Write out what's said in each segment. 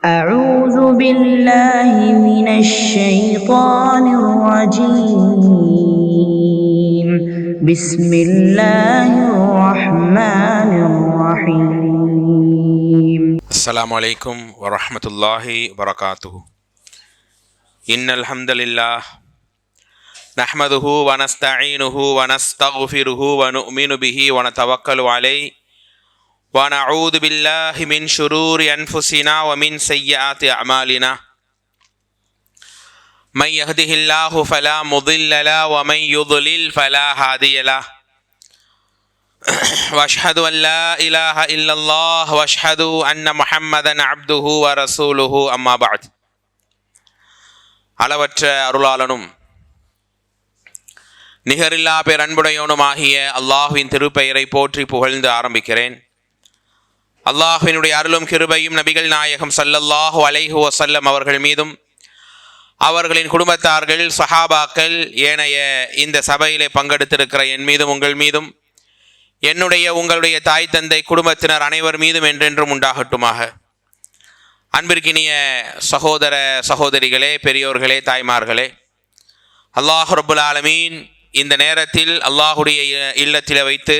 أعوذ بالله من الشيطان الرجيم بسم الله الرحمن الرحيم السلام عليكم ورحمة الله وبركاته إن الحمد لله نحمده ونستعينه ونستغفره ونؤمن به ونتوكل عليه ونعوذ بالله من شرور أنفسنا ومن سيئات أعمالنا من يهده الله فلا مضل له ومن يضلل فلا هادي له وأشهد أن لا إله إلا الله وأشهد أن محمدا عبده ورسوله أما بعد அளவற்ற அருளாளனும் நிகரில்லா பேரன்புடையவனுமாகிய அல்லாஹ்வின் திருப்பெயரை போற்றி புகழ்ந்து ஆரம்பிக்கிறேன். அல்லாஹ்வினுடைய அருளும் கிருபையும் நபிகள் நாயகம் ஸல்லல்லாஹு அலைஹி வஸல்லம் அவர்கள் மீதும் அவர்களின் குடும்பத்தார்கள் சஹாபாக்கள் ஏனைய இந்த சபையிலே பங்கெடுத்திருக்கிற என் மீதும் உங்கள் மீதும் உங்களுடைய தாய் தந்தை குடும்பத்தினர் அனைவர் மீதும் என்றென்றும் உண்டாகட்டுமாக. அன்பிற்கினிய சகோதர சகோதரிகளே, பெரியோர்களே, தாய்மார்களே, அல்லாஹ் ரப்புல் ஆலமீன் இந்த நேரத்தில் அல்லாஹுடைய இல்லத்தில் வைத்து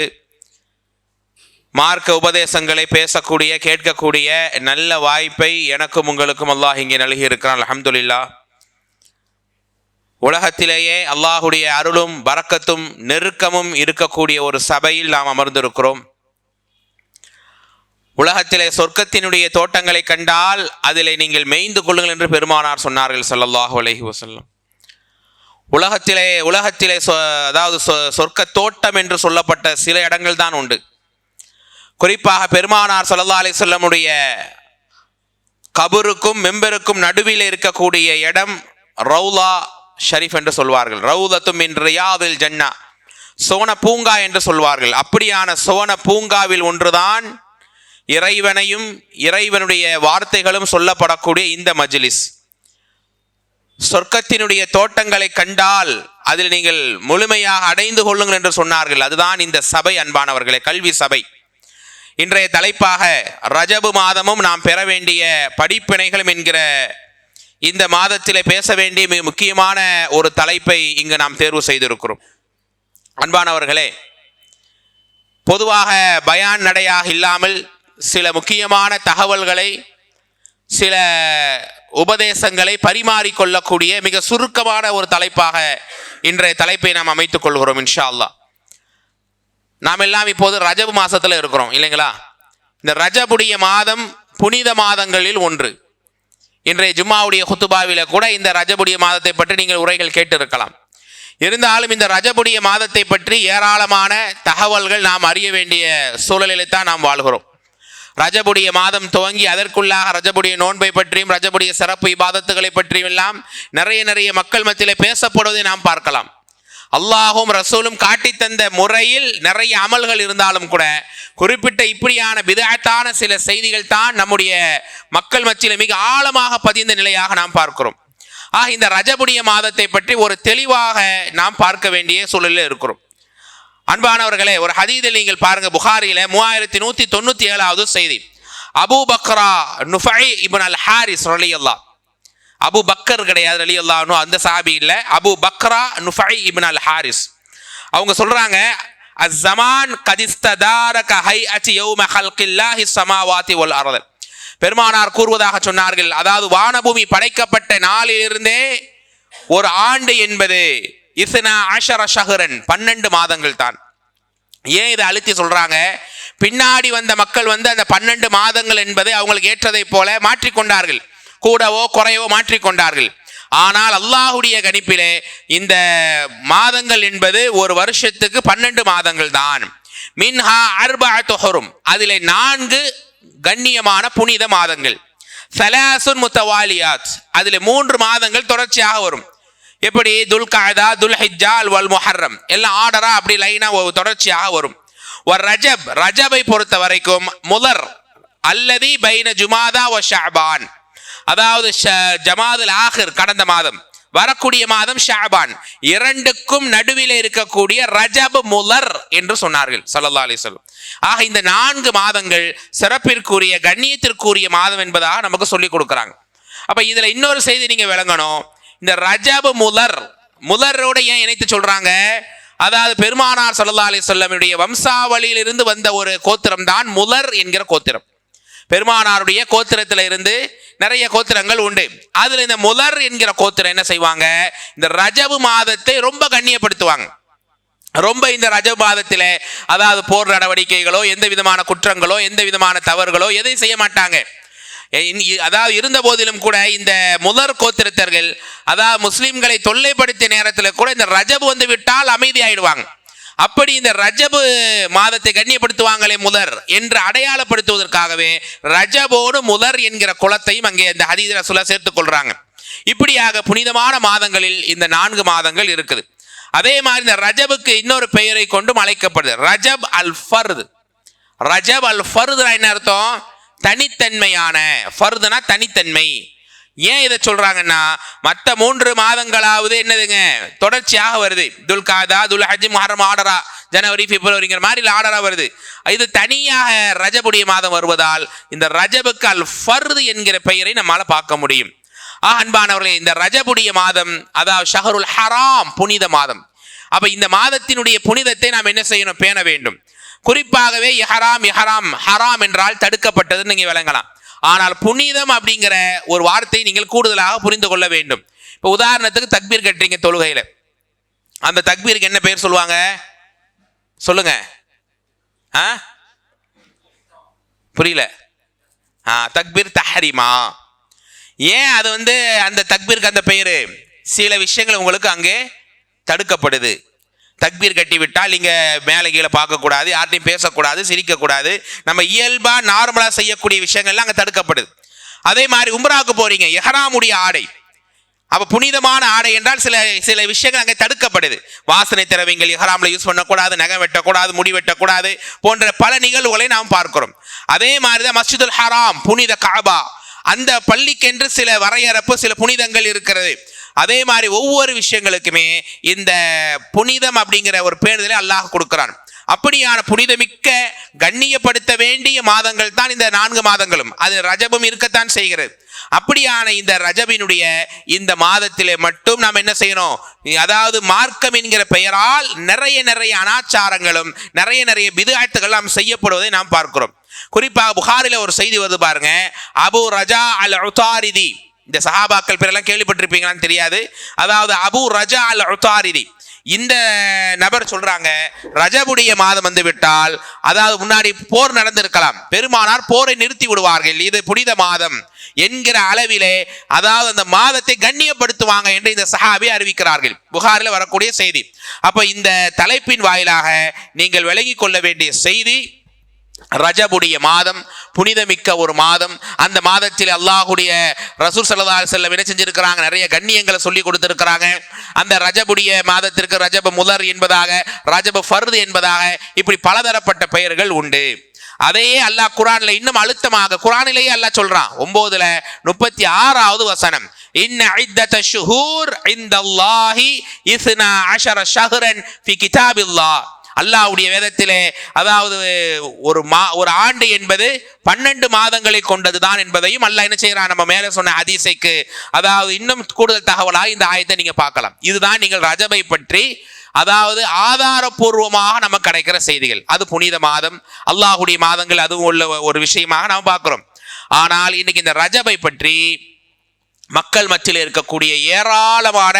மார்க்க உபதேசங்களை பேசக்கூடிய கேட்கக்கூடிய நல்ல வாய்ப்பை எனக்கும் உங்களுக்கும் அல்லாஹ் இங்கே நல்கி இருக்கிறான். அல்ஹம்துலில்லாஹ். உலகத்திலேயே அல்லாஹுடைய அருளும் பரக்கத்தும் நெருக்கமும் இருக்கக்கூடிய ஒரு சபையில் நாம் அமர்ந்திருக்கிறோம். உலகத்திலே சொர்க்கத்தினுடைய தோட்டங்களை கண்டால் அதிலே நீங்கள் மேய்ந்து கொள்ளுங்கள் என்று பெருமானார் சொன்னார்கள் ஸல்லல்லாஹு அலைஹி வஸல்லம். உலகத்திலே அதாவது சொர்க்க தோட்டம் என்று சொல்லப்பட்ட சில இடங்கள் தான் உண்டு. குறிப்பாக பெருமானார் ஸல்லல்லாஹு அலைஹி வஸல்லமுடைய கபருக்கும் மெம்பருக்கும் நடுவில் இருக்கக்கூடிய இடம் ரௌலா ஷரீஃப் என்று சொல்வார்கள். ரௌலத்தும் மின் ரியாதில் ஜன்னா, சோன பூங்கா என்று சொல்வார்கள். அப்படியான சோன பூங்காவில் ஒன்றுதான் இறைவனையும் இறைவனுடைய வார்த்தைகளும் சொல்லப்படக்கூடிய இந்த மஜ்லிஸ். சொர்க்கத்தினுடைய தோட்டங்களை கண்டால் அதில் நீங்கள் முழுமையாக அடைந்து கொள்ளுங்கள் என்று சொன்னார்கள். அதுதான் இந்த சபை. அன்பானவர்களே, கல்வி சபை. இன்றைய தலைப்பாக ரஜபு மாதமும் நாம் பெற வேண்டிய படிப்பினைகளும் என்கிற இந்த மாதத்திலே பேச வேண்டிய மிக முக்கியமான ஒரு தலைப்பை இங்கு நாம் தேர்வு செய்திருக்கிறோம். அன்பானவர்களே, பொதுவாக பயான் நடையாக இல்லாமல் சில முக்கியமான தகவல்களை, சில உபதேசங்களை பரிமாறிக்கொள்ளக்கூடிய மிக சுருக்கமான ஒரு தலைப்பாக இன்றைய தலைப்பை நாம் அமைத்துக் கொள்கிறோம் இன்ஷா அல்லாஹ். நாம் எல்லாம் இப்போது ரஜபு மாசத்துல இருக்கிறோம் இல்லைங்களா? இந்த ரஜபுடைய மாதம் புனித மாதங்களில் ஒன்று. இன்றைய ஜும்மாவுடைய குத்துபாவில கூட இந்த ரஜபுடைய மாதத்தை பற்றி நீங்கள் உரைகள் கேட்டு இருக்கலாம். இருந்தாலும் இந்த ரஜபுடைய மாதத்தை பற்றி ஏராளமான தகவல்கள் நாம் அறிய வேண்டிய சூழலில் தான் நாம் வாழ்கிறோம். ரஜபுடைய மாதம் துவங்கி அதற்குள்ளாக ரஜபுடைய நோன்பை பற்றியும் ரஜபுடைய சிறப்பு இபாதத்துகளை பற்றியும் எல்லாம் நிறைய மக்கள் மத்தியிலே பேசப்படுவதை நாம் பார்க்கலாம். அல்லாஹும் ரசூலும் காட்டி தந்த முறையில் நிறைய அமல்கள் இருந்தாலும் கூட குறிப்பிட்ட இப்படியான பிதஅத்தான சில செய்திகள் தான் நம்முடைய மக்கள் மத்தியில் மிக ஆழமாக பதிந்த நிலையாக நாம் பார்க்கிறோம். இந்த ரஜபுடைய மாதத்தை பற்றி ஒரு தெளிவாக நாம் பார்க்க வேண்டிய சூழலில் இருக்கிறோம். அன்பானவர்களே, ஒரு ஹதீஸில் நீங்கள் பாருங்க, புகாரியில 3197வது செய்தி. அபூ பக்ரா நுஃபை இப்னு அல் ஹாரிஸ் ரலியல்லாஹு, அபு பக்கர் கிடையாது ரலியல்லாஹு அன்ஹு, அந்த சஹாபி இல்ல, அபு பக்ரா நுஃபை இப்னு அல் ஹாரிஸ். அவங்க சொல்றாங்க, அஸ்ஸமான் கதிஸ்ததாரக ஹைஅத்தி யௌம ஹல்கில்லாஹி ஸமாவாதி வல் அர்த். பெருமானார் கூறுவதாக சொன்னார்கள், அதாவது வானபூமி படைக்கப்பட்ட நாளிலிருந்தே ஒரு ஆண்டு என்பது 12 ஷஹ்ரன் 12 மாதங்கள் தான். ஏன் இதை அழுத்தி சொல்றாங்க? பின்னாடி வந்த மக்கள் அந்த 12 மாதங்கள் என்பதை அவங்களுக்கு ஏற்றதை போல மாற்றிக்கொண்டார்கள், கூடவோ குறையவோ மாற்றிக்கொண்டார்கள். ஆனால் அல்லாஹுடைய கணிப்பிலே இந்த மாதங்கள் என்பது ஒரு வருஷத்துக்கு 12 மாதங்கள் தான். மின்ஹா அர்பஅத்து ஹுரும், அதிலே 4 கண்ணியமான புனித மாதங்கள். ஸலாசுன் முத்தவாலியாத், அதிலே 3 மாதங்கள் தொடர்ச்சியாக வரும். எப்படி? துல்கஅதா, துல்ஹிஜ்ஜா, வல் முஹர்ரம், எல்லாம் ஆர்டரா அப்படி லைனா தொடர்ச்சியாக வரும். ரஜப், ரஜபை பொறுத்த வரைக்கும் முதர் அல்லதி பைன ஜுமாதா வ ஷஅபான், அதாவது ஜமாதுல் ஆகிர் கடந்த மாதம், வரக்கூடிய மாதம் ஷஅபான், இரண்டுக்கும் நடுவில் இருக்கக்கூடிய ரஜப் முதர் என்று சொன்னார்கள் ஸல்லல்லாஹு அலைஹி வஸல்லம். ஆக இந்த 4 மாதங்கள் சிறப்பிற்குரிய கண்ணியத்திற்குரிய மாதம் என்பதாக நமக்கு சொல்லி கொடுக்குறாங்க. அப்ப இதுல இன்னொரு செய்தி நீங்க விளங்கணும். இந்த ரஜபு முதரோட ஏன் இணைத்து சொல்றாங்க? அதாவது பெருமானார் ஸல்லல்லாஹு அலைஹி வஸல்லமுடைய வம்சாவளியிலிருந்து வந்த ஒரு கோத்திரம் தான் முதர் என்கிற கோத்திரம். பெருமானாருடைய கோத்திரத்துல இருந்து நிறைய கோத்திரங்கள் உண்டு. அதுல இந்த முதர் என்கிற கோத்திரம் என்ன செய்வாங்க? இந்த ரஜபு மாதத்தை ரொம்ப கண்ணியப்படுத்துவாங்க. ரொம்ப இந்த ரஜபு மாதத்தில அதாவது போர் நடவடிக்கைகளோ எந்த விதமான குற்றங்களோ எந்த விதமான தவறுகளோ எதையும் செய்ய மாட்டாங்க. அதாவது இருந்த போதிலும் கூட இந்த முதற் கோத்திரத்தர்கள் அதாவது முஸ்லிம்களை தொல்லைப்படுத்திய நேரத்தில் கூட இந்த ரஜபு வந்து விட்டால் அமைதி ஆயிடுவாங்க. அப்படி இந்த ரஜபு மாதத்தை கண்ணியப்படுத்துவாங்களே முதர் என்று அடையாளப்படுத்துவதற்காகவே ரஜபோடு முதர் என்கிற குலத்தையும் அங்கே இந்த ஹதீஸ் ரசூலுல்லாஹ் சேர்த்துக் கொள்றாங்க. இப்படியாக புனிதமான மாதங்களில் இந்த 4 மாதங்கள் இருக்குது. அதே மாதிரி இந்த ரஜபுக்கு இன்னொரு பெயரை கொண்டும் அழைக்கப்படுது, ரஜப் அல் ஃபர்து. ரஜப் அல் ஃபர்துனா என்ன அர்த்தம்? தனித்தன்மையான. ஃபர்துனா தனித்தன்மை. ஏன் இதை சொல்றாங்கன்னா மற்ற 3 மாதங்களாவது என்னதுங்க தொடர்ச்சியாக வருது. துல்காதா, துல்ஹஜ், முஹர்ரம் ஆர்டரா, ஜனவரி பிப்ரவரிங்கிற மாதிரி ஆர்டரா வருது. இது தனியாக ரஜபுடைய மாதம் வருவதால் இந்த ரஜபுக்கு அல் ஃபர்து என்கிற பெயரை நம்மால பார்க்க முடியும். அன்பானவர்களே, இந்த ரஜபுடைய மாதம் அதாவது ஷஹருல் ஹராம், புனித மாதம். அப்ப இந்த மாதத்தினுடைய புனிதத்தை நாம் என்ன செய்யணும்? பேண வேண்டும். குறிப்பாகவே ஹராம் என்றால் தடுக்கப்பட்டது நீங்க விளங்கலாம். ஆனால் புனிதம் அப்படிங்கிற ஒரு வார்த்தை நீங்கள் கூடுதலாக புரிந்து கொள்ள வேண்டும். இப்போ உதாரணத்துக்கு தக்பீர் கட்டுறீங்க தொழுகையில, அந்த தக்பீருக்கு என்ன பெயர் சொல்லுவாங்க? சொல்லுங்க. புரியல? தக்பீர் தஹ்ரீமா. ஏன் அது வந்து அந்த தக்பீருக்கு அந்த பெயரு? சில விஷயங்கள் உங்களுக்கு அங்கே தடுக்கப்படுது. தக்பீர் கட்டி விட்டால் நீங்க மேலே கீழே பார்க்கக்கூடாது, யார்ட்டையும் பேசக்கூடாது, சிரிக்கக்கூடாது. நம்ம இயல்பா நார்மலா செய்யக்கூடிய விஷயங்கள்லாம் அங்கே தடுக்கப்படுது. அதே மாதிரி உம்ராவுக்கு போறீங்க, இஹ்ராமுடைய ஆடை, அப்ப புனிதமான ஆடை என்றால் சில விஷயங்கள் அங்கே தடுக்கப்படுது. வாசனை திரவியங்கள் இஹ்ராம்ல யூஸ் பண்ணக்கூடாது, நகை வெட்டக்கூடாது, முடி வெட்டக்கூடாது போன்ற பல நிகழ்வுகளை நாம் பார்க்கிறோம். அதே மாதிரிதான் மஸ்ஜிதுல் ஹராம், புனித காபா, அந்த பள்ளிக்கென்று சில வரையறப்பு, சில புனிதங்கள் இருக்கிறது. அதே மாதிரி ஒவ்வொரு விஷயங்களுக்குமே இந்த புனிதம் அப்படிங்கிற ஒரு பேணுதலை அல்லாஹ் கொடுக்கிறான். அப்படியான புனிதமிக்க கண்ணியப்படுத்த வேண்டிய மாதங்கள் தான் இந்த 4 மாதங்களும். அது ரஜபும் இருக்கத்தான் செய்கிறது. அப்படியான இந்த ரஜபினுடைய இந்த மாதத்திலே மட்டும் நாம் என்ன செய்யணும்? அதாவது மார்க்கம் என்கிற பெயரால் நிறைய அனாச்சாரங்களும் நிறைய பித்அத்துகள் நாம் செய்யப்படுவதை நாம் பார்க்கிறோம். குறிப்பாக புகாரில ஒரு செய்தி வருது பாருங்க. அபு ரஜா அல் உதாரிதி, இந்த சஹாபாக்கள் பேரெல்லாம் கேள்விப்பட்டிருப்பீங்களான்னு தெரியாது. அதாவது அபு ரஜா அல் உதாரிதி, இந்த நபர் சொல்றாங்க, ரஜபுடைய மாதம் வந்து விட்டால், அதாவது முன்னாடி போர் நடந்திருக்கலாம், பெருமானார் போரை நிறுத்தி விடுவார்கள், இது புனித மாதம் என்கிற அளவிலே அதாவது அந்த மாதத்தை கண்ணியப்படுத்துவாங்க என்று இந்த சஹாபி அறிவிக்கிறார்கள். புகாரில் வரக்கூடிய செய்தி. அப்ப இந்த தலைப்பின் வாயிலாக நீங்கள் விளங்கிக் கொள்ள வேண்டிய செய்தி, ரஜபுடைய மாதம் புனிதமிக்க ஒரு மாதம். அந்த மாதத்தில் அல்லாஹுடைய ரசூல் ஸல்லல்லாஹு அலைஹி வஸல்லம் என்ன செஞ்சிருக்கிறாங்க? நிறைய கண்ணியங்களை சொல்லி கொடுத்திருக்கிறாங்க. அந்த ரஜபுடைய மாதத்திற்கு ரஜப முதர் என்பதாக, ரஜப ஃபர்து என்பதாக, இப்படி பலதரப்பட்ட பெயர்கள் உண்டு. அதையே அல்லாஹ் குர்ஆன்ல இன்னும் அழுத்தமாக, குர்ஆனிலேயே அல்லாஹ் சொல்றான் 9:36வது வசனம், இன்ன இத்தத ஷுஹூர் இன்தல்லாஹி 12 ஷஹ்ரன் ஃபி கிதாபில்லாஹ். அல்லாஹ்வுடைய வேதத்திலே அதாவது ஒரு ஆண்டு என்பது 12 மாதங்களை கொண்டதுதான் என்பதையும் அல்லாஹ் என்ன செய்யறான்? நம்ம மேலே சொன்ன ஹதீஸைக்கு அதாவது இன்னும் கூடுதல் தகவலாக இந்த ஆயத்தை நீங்க பார்க்கலாம். இதுதான் நீங்கள் ரஜபை பற்றி அதாவது ஆதாரபூர்வமாக நமக்கு கிடைக்கிற செய்திகள். அது புனித மாதம், அல்லாஹ்வுடைய மாதங்கள், அதுவும் உள்ள ஒரு விஷயமாக நாம் பார்க்கிறோம். ஆனால் இன்னைக்கு இந்த ரஜபை பற்றி மக்கள் மத்தியில் இருக்கக்கூடிய ஏராளமான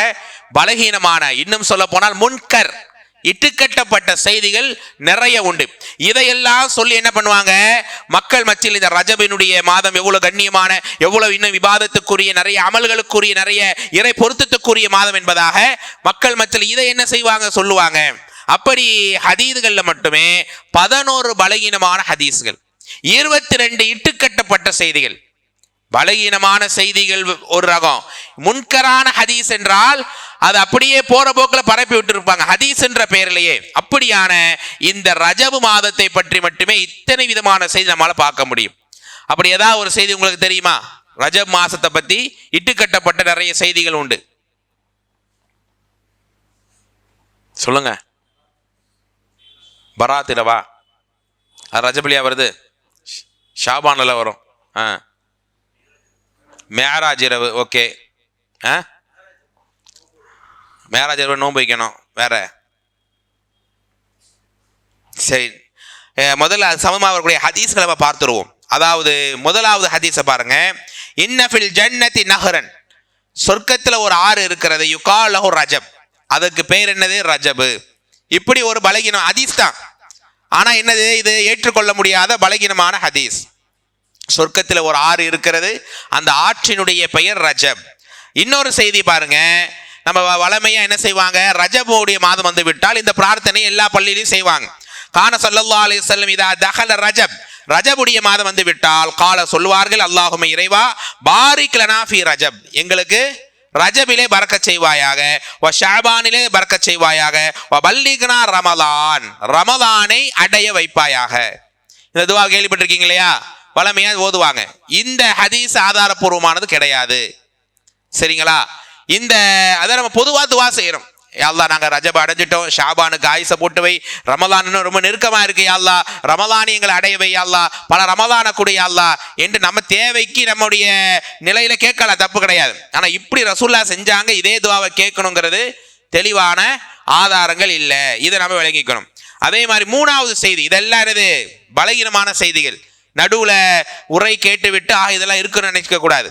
பலகீனமான, இன்னும் சொல்ல போனால் முன்கர், இட்டுக்கட்டப்பட்ட செய்திகள் நிறைய உண்டு. இதையெல்லாம் சொல்லி என்ன பண்ணுவாங்க? மக்கள் மத்தியில் இந்த ரஜபினுடைய மாதம் எவ்வளவு கண்ணியமான, எவ்வளவு இன்னும் விவாதத்துக்குரிய, நிறைய அமல்களுக்குரிய, நிறைய இறை பொருத்தத்துக்குரிய மாதம் என்பதாக மக்கள் மத்தியில் இதை என்ன செய்வாங்க? சொல்லுவாங்க. அப்படி ஹதீதுகள்ல மட்டுமே 11 பலகீனமான ஹதீஸ்கள், 22 இட்டுக்கட்டப்பட்ட செய்திகள். பலகீனமான செய்திகள் ஒரு ரகம், முன்கரான ஹதீஸ் என்றால் அது அப்படியே போற போக்கில் பரப்பி விட்டு இருப்பாங்க ஹதீஸ் என்ற பெயரிலேயே. அப்படியான இந்த ரஜபு மாதத்தை பற்றி மட்டுமே இத்தனை விதமான செய்தி நம்மளால பார்க்க முடியும். அப்படி ஏதாவது ஒரு செய்தி உங்களுக்கு தெரியுமா? ரஜப் மாசத்தை பத்தி இட்டுக்கட்டப்பட்ட நிறைய செய்திகள் உண்டு. சொல்லுங்க. பராத்திரவா அது ரஜபிலியா வருது, ஷாபானில் வரும். மேராஜ் இரவு. ஓகே, மேராஜ் இரவு நோன்பு வைக்கணும். வேற சரி, முதல்ல அது சமமாக வரக்கூடிய ஹதீஸ்களை நம்ம பார்த்துருவோம். அதாவது முதலாவது ஹதீஸை பாருங்க. இன்னஃபில் ஜன்னதி நஹரன், சொர்க்கத்தில் ஒரு ஆறு இருக்கிறது. யுகால் லஹு ரஜப், அதுக்கு பேர் என்னது? ரஜபு. இப்படி ஒரு பலகீனம் ஹதீஸ் தான். ஆனா என்னது இது? ஏற்றுக்கொள்ள முடியாத பலகீனமான ஹதீஸ். சொர்க்கத்தில் ஒரு ஆறு இருக்கிறது, அந்த ஆற்றினுடைய பெயர் ரஜப். இன்னொரு செய்தி பாருங்க, நம்ம வளமையா என்ன செய்வாங்க, ரஜபுடைய மாதம் வந்து விட்டால் இந்த பிரார்த்தனை எல்லா பள்ளியிலையும் செய்வாங்க. கான ஸல்லல்லாஹு அலைஹி வஸல்லம் இதா தஹல ரஜப், ரஜபுடைய மாதம் வந்து விட்டால் கால சொல்வார்கள், அல்லாஹும்ம இறைவா பாரிக் லனா ஃபீ ரஜப், எங்களுக்கு ரஜபிலே பரக்கத் செய்வாயாக, வ ஷஅபானிலே பரக்கத் செய்வாயாக, வ பல்லிக்னா ரமலான், ரமலானை அடைய வைப்பாயாக. இந்த துவா கேள்விப்பட்டிருக்கீங்க இல்லையா? வளமையா ஓதுவாங்க. இந்த ஹதீஸ் ஆதாரபூர்வமானது கிடையாது. சரிங்களா? இந்த அதை நம்ம பொதுவாக துவா செய்யறோம். அல்லாஹ் நாங்கள் ரஜப் அடைஞ்சிட்டோம், ஷாபானுக்கு ஆயுச போட்டு வை, ரமலான் ரொம்ப நெருக்கமாக இருக்கு அல்லாஹ், ரமலானை எங்களை அடைய வை அல்லாஹ், பல ரமலான கூடிய அல்லாஹ் என்று நம்ம தேவைக்கு நம்முடைய நிலையில கேட்கலாம், தப்பு கிடையாது. ஆனால் இப்படி ரசூல்லா செஞ்சாங்க, இதே துவாவை கேட்கணுங்கிறது தெளிவான ஆதாரங்கள் இல்லை. இதை நம்ம விளங்கிக்கணும். அதே மாதிரி மூணாவது செய்தி, இதெல்லாம் என்னது? பலகீனமான செய்திகள். நடுவுல உரை கேட்டுவிட்டு இதெல்லாம் இருக்குன்னு நினைக்க கூடாது.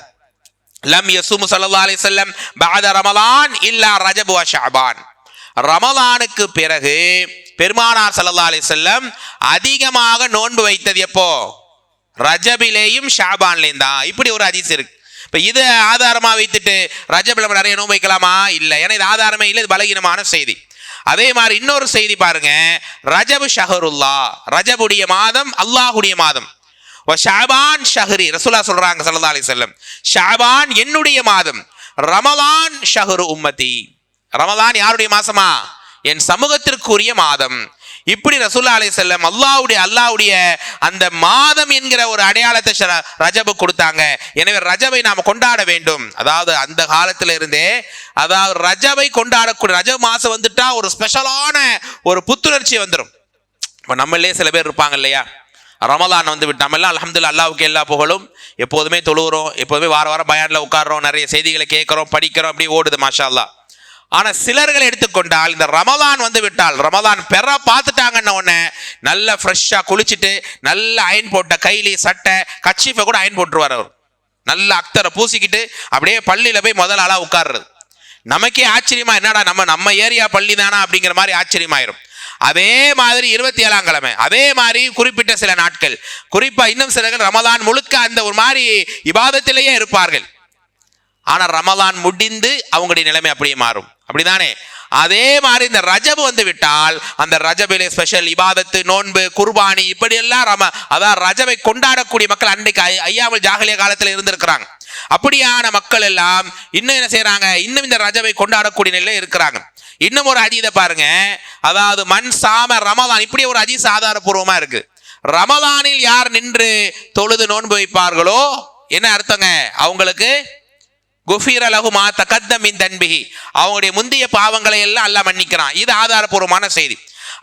லம் யஸூமு ஸல்லல்லாஹு அலைஹி வஸல்லம் பஅத ரமலான் இல்லா ரஜப் வ ஷஅபான், ரமலானுக்கு பிறகு பெருமானார் ஸல்லல்லாஹு அலைஹி வஸல்லம் அதிகமாக நோன்பு வைத்தது எப்போ? ரஜபிலேயும் ஷஅபான்லேயும் தான். இப்படி ஒரு ஹதீஸ் இருக்கு. இப்போ இது ஆதாரமா வைத்துட்டு ரஜபில் நிறைய நோன்பு வைக்கலாமா? இல்லை, ஏன்னா இது ஆதாரமே இல்லை, இது பலகீனமான செய்தி. அதே மாதிரி இன்னொரு செய்தி பாருங்க, ரஜபு ஷஹருல்லா, ரஜபுடைய மாதம் அல்லாஹுடைய மாதம். ஷஅபான் ஷஹ்ரி, ரசூலுல்லாஹ் சொல்றாங்க ஸல்லல்லாஹு அலைஹி வஸல்லம், ஷஅபான் என்னுடைய மாதம், ரமலான் ஷஹ்ரு உம்மதி, ரமலான் யாருடைய மாசமா? என் சமூகத்திற்குரிய மாதம். இப்படி ரசூலுல்லாஹ் அலைஹி வஸல்லம் அல்லாஹ்வுடைய அந்த மாதம் என்கிற ஒரு அடையாளத்தை ரஜபு கொடுத்தாங்க. எனவே ரஜபை நாம் கொண்டாட வேண்டும். அதாவது அந்த காலத்துல இருந்தே, அதாவது ரஜபை கொண்டாடக்கூடிய, ரஜப் மாசம் வந்துட்டா ஒரு ஸ்பெஷலான ஒரு புத்துணர்ச்சி வந்துடும். இப்போ நம்மளே சில பேர் இருப்பாங்க இல்லையா, ரமலான் வந்து விட்டு நம்ம எல்லாம் அல்ஹம்துலில்லாஹ் அல்லாஹ்வுக்கு எல்லா புகழும், எப்போதுமே தொழுகிறோம், எப்போதுமே வார வாரம் பயான்ல உட்கார்றோம், நிறைய செய்திகளை கேட்கிறோம், படிக்கிறோம், அப்படி ஓடுது மாஷா அல்லாஹ். ஆனா சிலர்கள் எடுத்துக்கொண்டால் இந்த ரமலான் வந்து விட்டால், ரமலான் பெற பார்த்துட்டாங்கன்ன உடனே நல்ல ஃப்ரெஷ்ஷா குளிச்சுட்டு நல்ல அயன் போட்ட கைலி சட்டை கச்சிஃபை கூட அயன் போட்டுருவார். அவர் நல்ல அக்தரை பூசிக்கிட்டு அப்படியே பள்ளியில போய் முதல் ஆளா உட்கார்றது. நமக்கே ஆச்சரியமா, என்னடா நம்ம ஏரியா பள்ளி தானா அப்படிங்கிற மாதிரி ஆச்சரியமாயிரும். அதே மாதிரி 27ஆம் கிழமை, அதே மாதிரி குறிப்பிட்ட சில நாட்கள், குறிப்பா இன்னும் சிலர்கள் ரமலான் முழுக்க அந்த ஒரு மாதிரி இபாதத்திலேயே இருப்பார்கள். ஆனா ரமலான் முடிந்து அவங்களுடைய நிலைமை அப்படியே மாறும். அப்படிதானே? அதே மாதிரி இந்த ரஜபு வந்து விட்டால் அந்த ரஜபிலே ஸ்பெஷல் இபாதத்து, நோன்பு, குர்பானி, இப்படி எல்லாம் அதான் ரஜபை கொண்டாடக்கூடிய மக்கள் அன்றைக்கு ஐயாமல் ஜாஹிலியா காலத்தில் இருந்திருக்கிறாங்க. அப்படியான மக்கள் எல்லாம் இன்னும் என்ன செய்யறாங்க? இன்னும் இந்த ரஜபை கொண்டாடக்கூடிய நிலையில இருக்கிறாங்க. இன்னும் ஒரு ஹதீஸை பாருங்க, அதாவது மன் சாம ரமலான், இப்படி ஒரு ஹதீஸ் ஆதாரபூர்வமா இருக்கு. ரமலானில் யார் நின்று தொழுது நோன்பு வைப்பார்களோ என்ன அர்த்தங்க? அவங்களுக்கு குஃபீர லஹு மா தகத்தம் மின் தன்பிஹி, அவங்களுடைய முந்தைய பாவங்களை எல்லாம் அல்லாஹ் மன்னிக்கிறான். இது ஆதாரபூர்வமான செய்தி.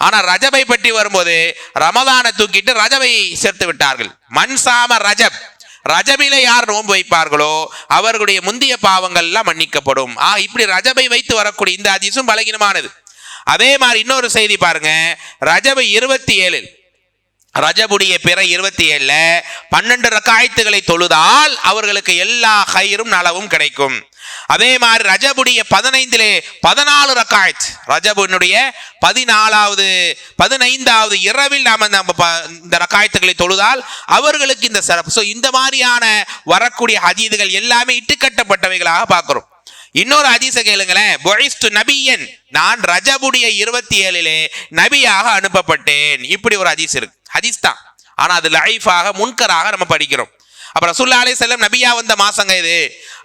ஆனா ரஜபை பற்றி வரும்போது ரமலானை தூக்கிட்டு ரஜபை சேர்த்து விட்டார்கள். மன் சாம ரஜப், ரஜபிலே யார் நோன்பு வைப்பார்களோ அவர்களுடைய முந்தைய பாவங்கள் எல்லாம் மன்னிக்கப்படும். இப்படி ரஜபை வைத்து வரக்கூடிய இந்த ஹதீஸும் பலகீனமானது. அதே மாதிரி இன்னொரு செய்தி பாருங்க, ரஜபை 27, ரஜபுடைய பிற 27ல 12 ரக்காயத்துகளை தொழுதால் அவர்களுக்கு எல்லா ஹைரும் நலவும் கிடைக்கும். அதே மாதிரி ரஜபுடைய 15லே 14 ரக்காயத், ரஜபுடைய 15வது இரவில் நாம இந்த ரக்காயத்துகளை தொழுதால் அவர்களுக்கு இந்த சிறப்பு. இந்த மாதிரியான வரக்கூடிய ஹதீதுகள் எல்லாமே இட்டுக்கட்டப்பட்டவைகளாக பார்க்கிறோம். இன்னொரு ஹதீஸை கேளுங்களேன், புஇஸ்து நபியன், நான் ரஜபுடைய 27லே நபியாக அனுப்பப்பட்டேன். இப்படி ஒரு ஹதீஸ் இருக்கு. ஹதீஸ் தான், ஆனா அது லைஃபாக முன்கராக நம்ம படிக்கிறோம். அப்ப ரசூலுல்லாஹி அலைஹி வஸல்லம் நபியா வந்த மாசங்க இது.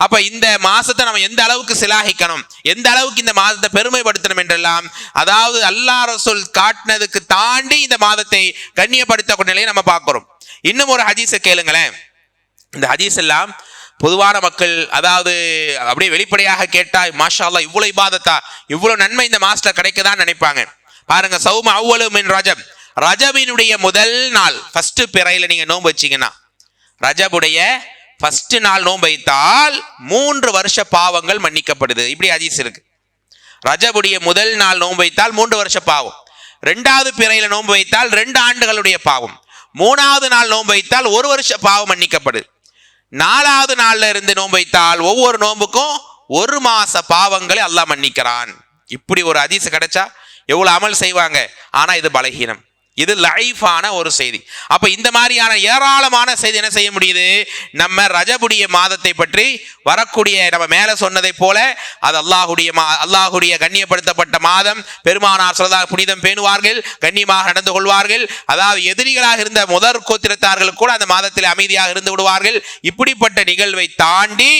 அப்ப இந்த மாசத்தை நம்ம எந்த அளவுக்கு சிலாகிக்கணும், எந்த அளவுக்கு இந்த மாதத்தை பெருமைப்படுத்தணும் என்றெல்லாம், அதாவது அல்லாஹ் ரசூல் காட்டினதுக்கு தாண்டி இந்த மாதத்தை கண்ணியப்படுத்தக்கூடிய நிலையை நம்ம பார்க்கிறோம். இன்னும் ஒரு ஹதீஸை கேளுங்களேன். இந்த ஹதீஸ் எல்லாம் பொதுவான மக்கள், அதாவது அப்படியே வெளிப்படையாக கேட்டா மாஷா அல்லாஹ் இவ்வளவு இபாதத்தா, இவ்வளவு நன்மை இந்த மாசத்துல கிடைக்குதான்னு நினைப்பாங்க. பாருங்க, சௌம அவ்வலு மின் ரஜப், ரஜபினுடைய முதல் நாள் ஃபர்ஸ்ட் பிறையில நீங்க நோன்பு வச்சீங்கன்னா, ரஜபுடைய ஃபர்ஸ்ட் நாள் நோன்பு வைத்தால் 3 வருஷ பாவங்கள் மன்னிக்கப்படுது. இப்படி ஹதீஸ் இருக்கு. ரஜபுடைய முதல் நாள் நோன்பு வைத்தால் 3 வருஷ பாவம், 2வது பிறையில நோன்பு வைத்தால் 2 ஆண்டுகளுடைய பாவம், 3வது நாள் நோன்பு வைத்தால் 1 வருஷ பாவம் மன்னிக்கப்படுது. 4வது நாள்ல இருந்து நோன்பு வைத்தால் ஒவ்வொரு நோன்புக்கும் 1 மாச பாவங்களை அல்லாஹ் மன்னிக்கிறான். இப்படி ஒரு ஹதீஸ் கிடைச்சா எவ்வளவு அமல் செய்வாங்க. ஆனா இது பலகீனம், இது லைஃபான ஒரு செய்தி. அப்ப இந்த மாதிரியான ஏராளமான செய்தி என்ன செய்ய முடியுது, நம்ம ரஜபுடைய மாதத்தை பற்றி வரக்கூடிய நம்ம மேல சொன்னதை போல அது அல்லாஹுடைய கண்ணியப்படுத்தப்பட்ட மாதம். பெருமானார் ஸல்லல்லாஹு புனிதம் பேணுவார்கள், கண்ணியமாக நடந்து கொள்வார்கள். அதாவது எதிரிகளாக இருந்த முதற் கோத்திரத்தார்கள் கூட அந்த மாதத்தில் அமைதியாக இருந்து விடுவார்கள். இப்படிப்பட்ட நிகழ்வை தாண்டி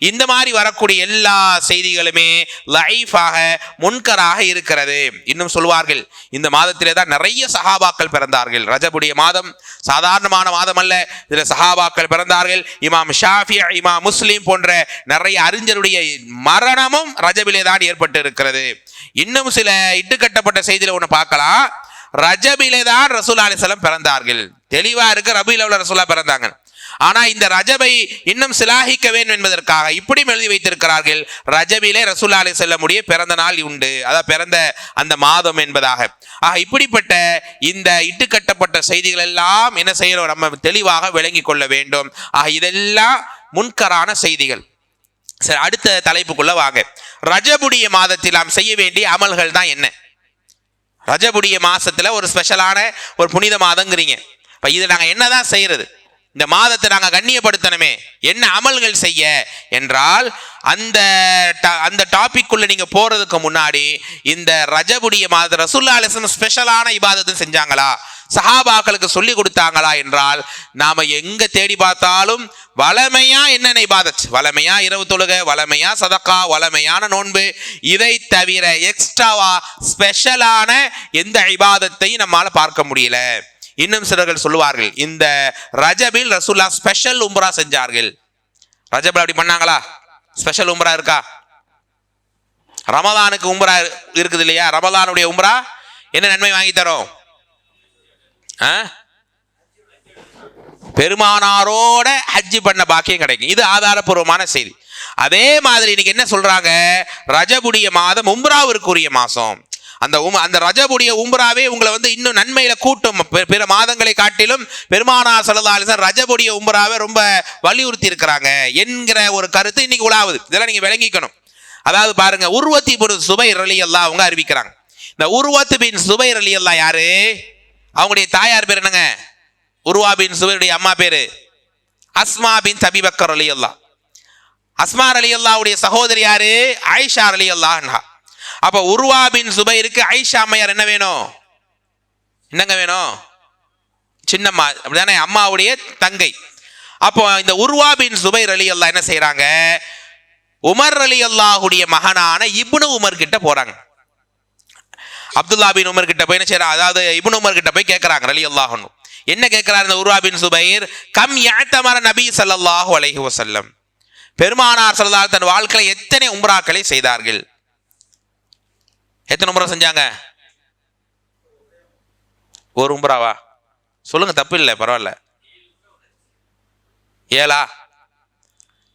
இந்த மாதிரி வரக்கூடிய எல்லா செய்திகளுமே லைஃபாக முன்கராக இருக்கிறது. இன்னும் சொல்வார்கள், இந்த மாதத்திலே தான் நிறைய சஹாபாக்கள் பிறந்தார்கள். ரஜபுடைய மாதம் சாதாரணமான மாதம் அல்ல, இதுல சஹாபாக்கள் பிறந்தார்கள். இமாம் ஷாஃபி, இமாம் முஸ்லிம் போன்ற நிறைய அறிஞருடைய மரணமும் ரஜபிலே தான் ஏற்பட்டு இருக்கிறது. இன்னும் சில இட்டுக்கட்டப்பட்ட செய்தியில ஒன்று பார்க்கலாம், ரஜபிலே தான் ரசூலுல்லாஹி அலைஹி வஸல்லம் பிறந்தார்கள். தெளிவா இருக்கு, ரபீஉல் அவ்வல் ரசூலுல்லாஹ் பிறந்தாங்க. ஆனா இந்த ரஜபை இன்னும் சிலாகிக்க வேண்டும் என்பதற்காக இப்படி எழுதி வைத்திருக்கிறார்கள், ரஜபிலே ரசூலுல்லாஹி அலைஹி வஸல்லமுடைய பிறந்த நாள் உண்டு, அதாவது பிறந்த அந்த மாதம் என்பதாக. இப்படிப்பட்ட இந்த இட்டுக்கட்டப்பட்ட செய்திகள் எல்லாம் என்ன செய்யணும், நம்ம தெளிவாக விளங்கி கொள்ள வேண்டும். இதெல்லாம் முன்கரான செய்திகள். சரி, அடுத்த தலைப்புக்குள்ள வாங்க. ரஜபுடைய மாதத்தில் நாம் செய்ய வேண்டிய அமல்கள் தான் என்ன? ரஜபுடைய மாசத்துல ஒரு ஸ்பெஷலான ஒரு புனித மாதங்கிறீங்க. இப்ப இது நாங்க என்னதான் செய்யறது, இந்த மாதத்தை நாங்கள் கண்ணியப்படுத்தணுமே, என்ன அமல்கள் செய்ய என்றால் அந்த டாபிக்குள்ள நீங்க போறதுக்கு முன்னாடி இந்த ரஜபுடைய மாதத்தை ரசூலுல்லாஹி அலைஹி வஸல்லம் ஸ்பெஷலான இபாதத்தை செஞ்சாங்களா, சஹாபாக்களுக்கு சொல்லி கொடுத்தாங்களா என்றால் நாம எங்க தேடி பார்த்தாலும் வளமையா என்னென்ன இபாதத், வளமையா இரவு தொழுகை, வளமையா சதக்கா, வளமையான நோன்பு, இதை தவிர எக்ஸ்ட்ராவா ஸ்பெஷலான எந்த இபாதத்தையும் நம்மால பார்க்க முடியல. இன்னும் சிலர்கள் சொல்லுவார்கள், இந்த ரஜபில் ரசூலுல்லாஹ் ஸ்பெஷல் உம்ரா செஞ்சார்கள். ரஜபில் அப்படி பண்ணாங்களா? ஸ்பெஷல் உம்ரா இருக்கா? ரமலானுக்கு உம்ரா இருக்குது இல்லையா? ரமலானுடைய உம்ரா என்ன நன்மை வாங்கி தரும்? பெருமானாரோட ஹஜ்ஜி பண்ண பாக்கியம் கிடைக்கும். இது ஆதாரபூர்வமான செய்தி. அதே மாதிரி இன்னைக்கு என்ன சொல்றாங்க, ரஜபுடைய மாதம் உம்ராவிற்குரிய மாசம். அந்த ரஜபுடைய உம்ராவே உங்களை இன்னும் நன்மையில கூட்டும். பிற மாதங்களை காட்டிலும் பெருமானார் ஸல்லல்லாஹு அலைஹி வஸல்லம் ரஜபுடைய உம்ராவை ரொம்ப வலியுறுத்தி இருக்கிறாங்க என்கிற ஒரு கருத்து இன்னைக்கு உலாவுது. இதெல்லாம் நீங்க விளங்கிக்கணும். அதாவது பாருங்க, உர்வத் இப்னு ஸுபைர் ரலியல்லாஹு அவங்க அறிவிக்கிறாங்க. இந்த உர்வத் பின் ஸுபைர் ரலியல்லாஹு யாரு? அவங்களுடைய தாயார் பேர் என்னங்க? உர்வா பின் ஸுபைருடைய அம்மா பேரு அஸ்மா பின் அபீ பக்கர் ரலியல்லாஹு. அஸ்மா ரலியல்லாஹுடைய சகோதரி யாரு? ஆயிஷா ரலியல்லாஹு அன்ஹா. அப்ப உர்வா பின் ஸுபைருக்கு ஆயிஷா அம்மையார் என்ன வேணும்? என்னங்க வேணும்? சின்னம்மா, அப்படிதானே? அம்மாவுடைய தங்கை. அப்போ இந்த உர்வா பின் ஸுபைர் ரலியல்லாஹு என்ன செய்யறாங்க, உமர் ரலியல்லாஹுடைய மகனான இப்னு உமர் கிட்ட போறாங்க. அப்துல்லா பின் உமர் கிட்ட போய் என்ன செய்யறாங்க, அதாவது இப்னு உமர் கிட்ட போய் கேட்கறாங்க ரலியல்லாஹு அன்ஹு. என்ன கேட்கிறார் இந்த உர்வா பின் ஸுபைர்? கம் யஅ்தமர நபி ஸல்லல்லாஹு அலைஹி வஸல்லம், பெருமானார் ஸல்லல்லாஹு அலைஹி வஸல்லம் தன் வாழ்க்கையில எத்தனை உம்ராக்களை செய்தார்கள்? எத்தனை உம்ரா செஞ்சாங்க? ஒரு உம்ராவா? சொல்லுங்க, தப்பு இல்லை, பரவாயில்ல. 7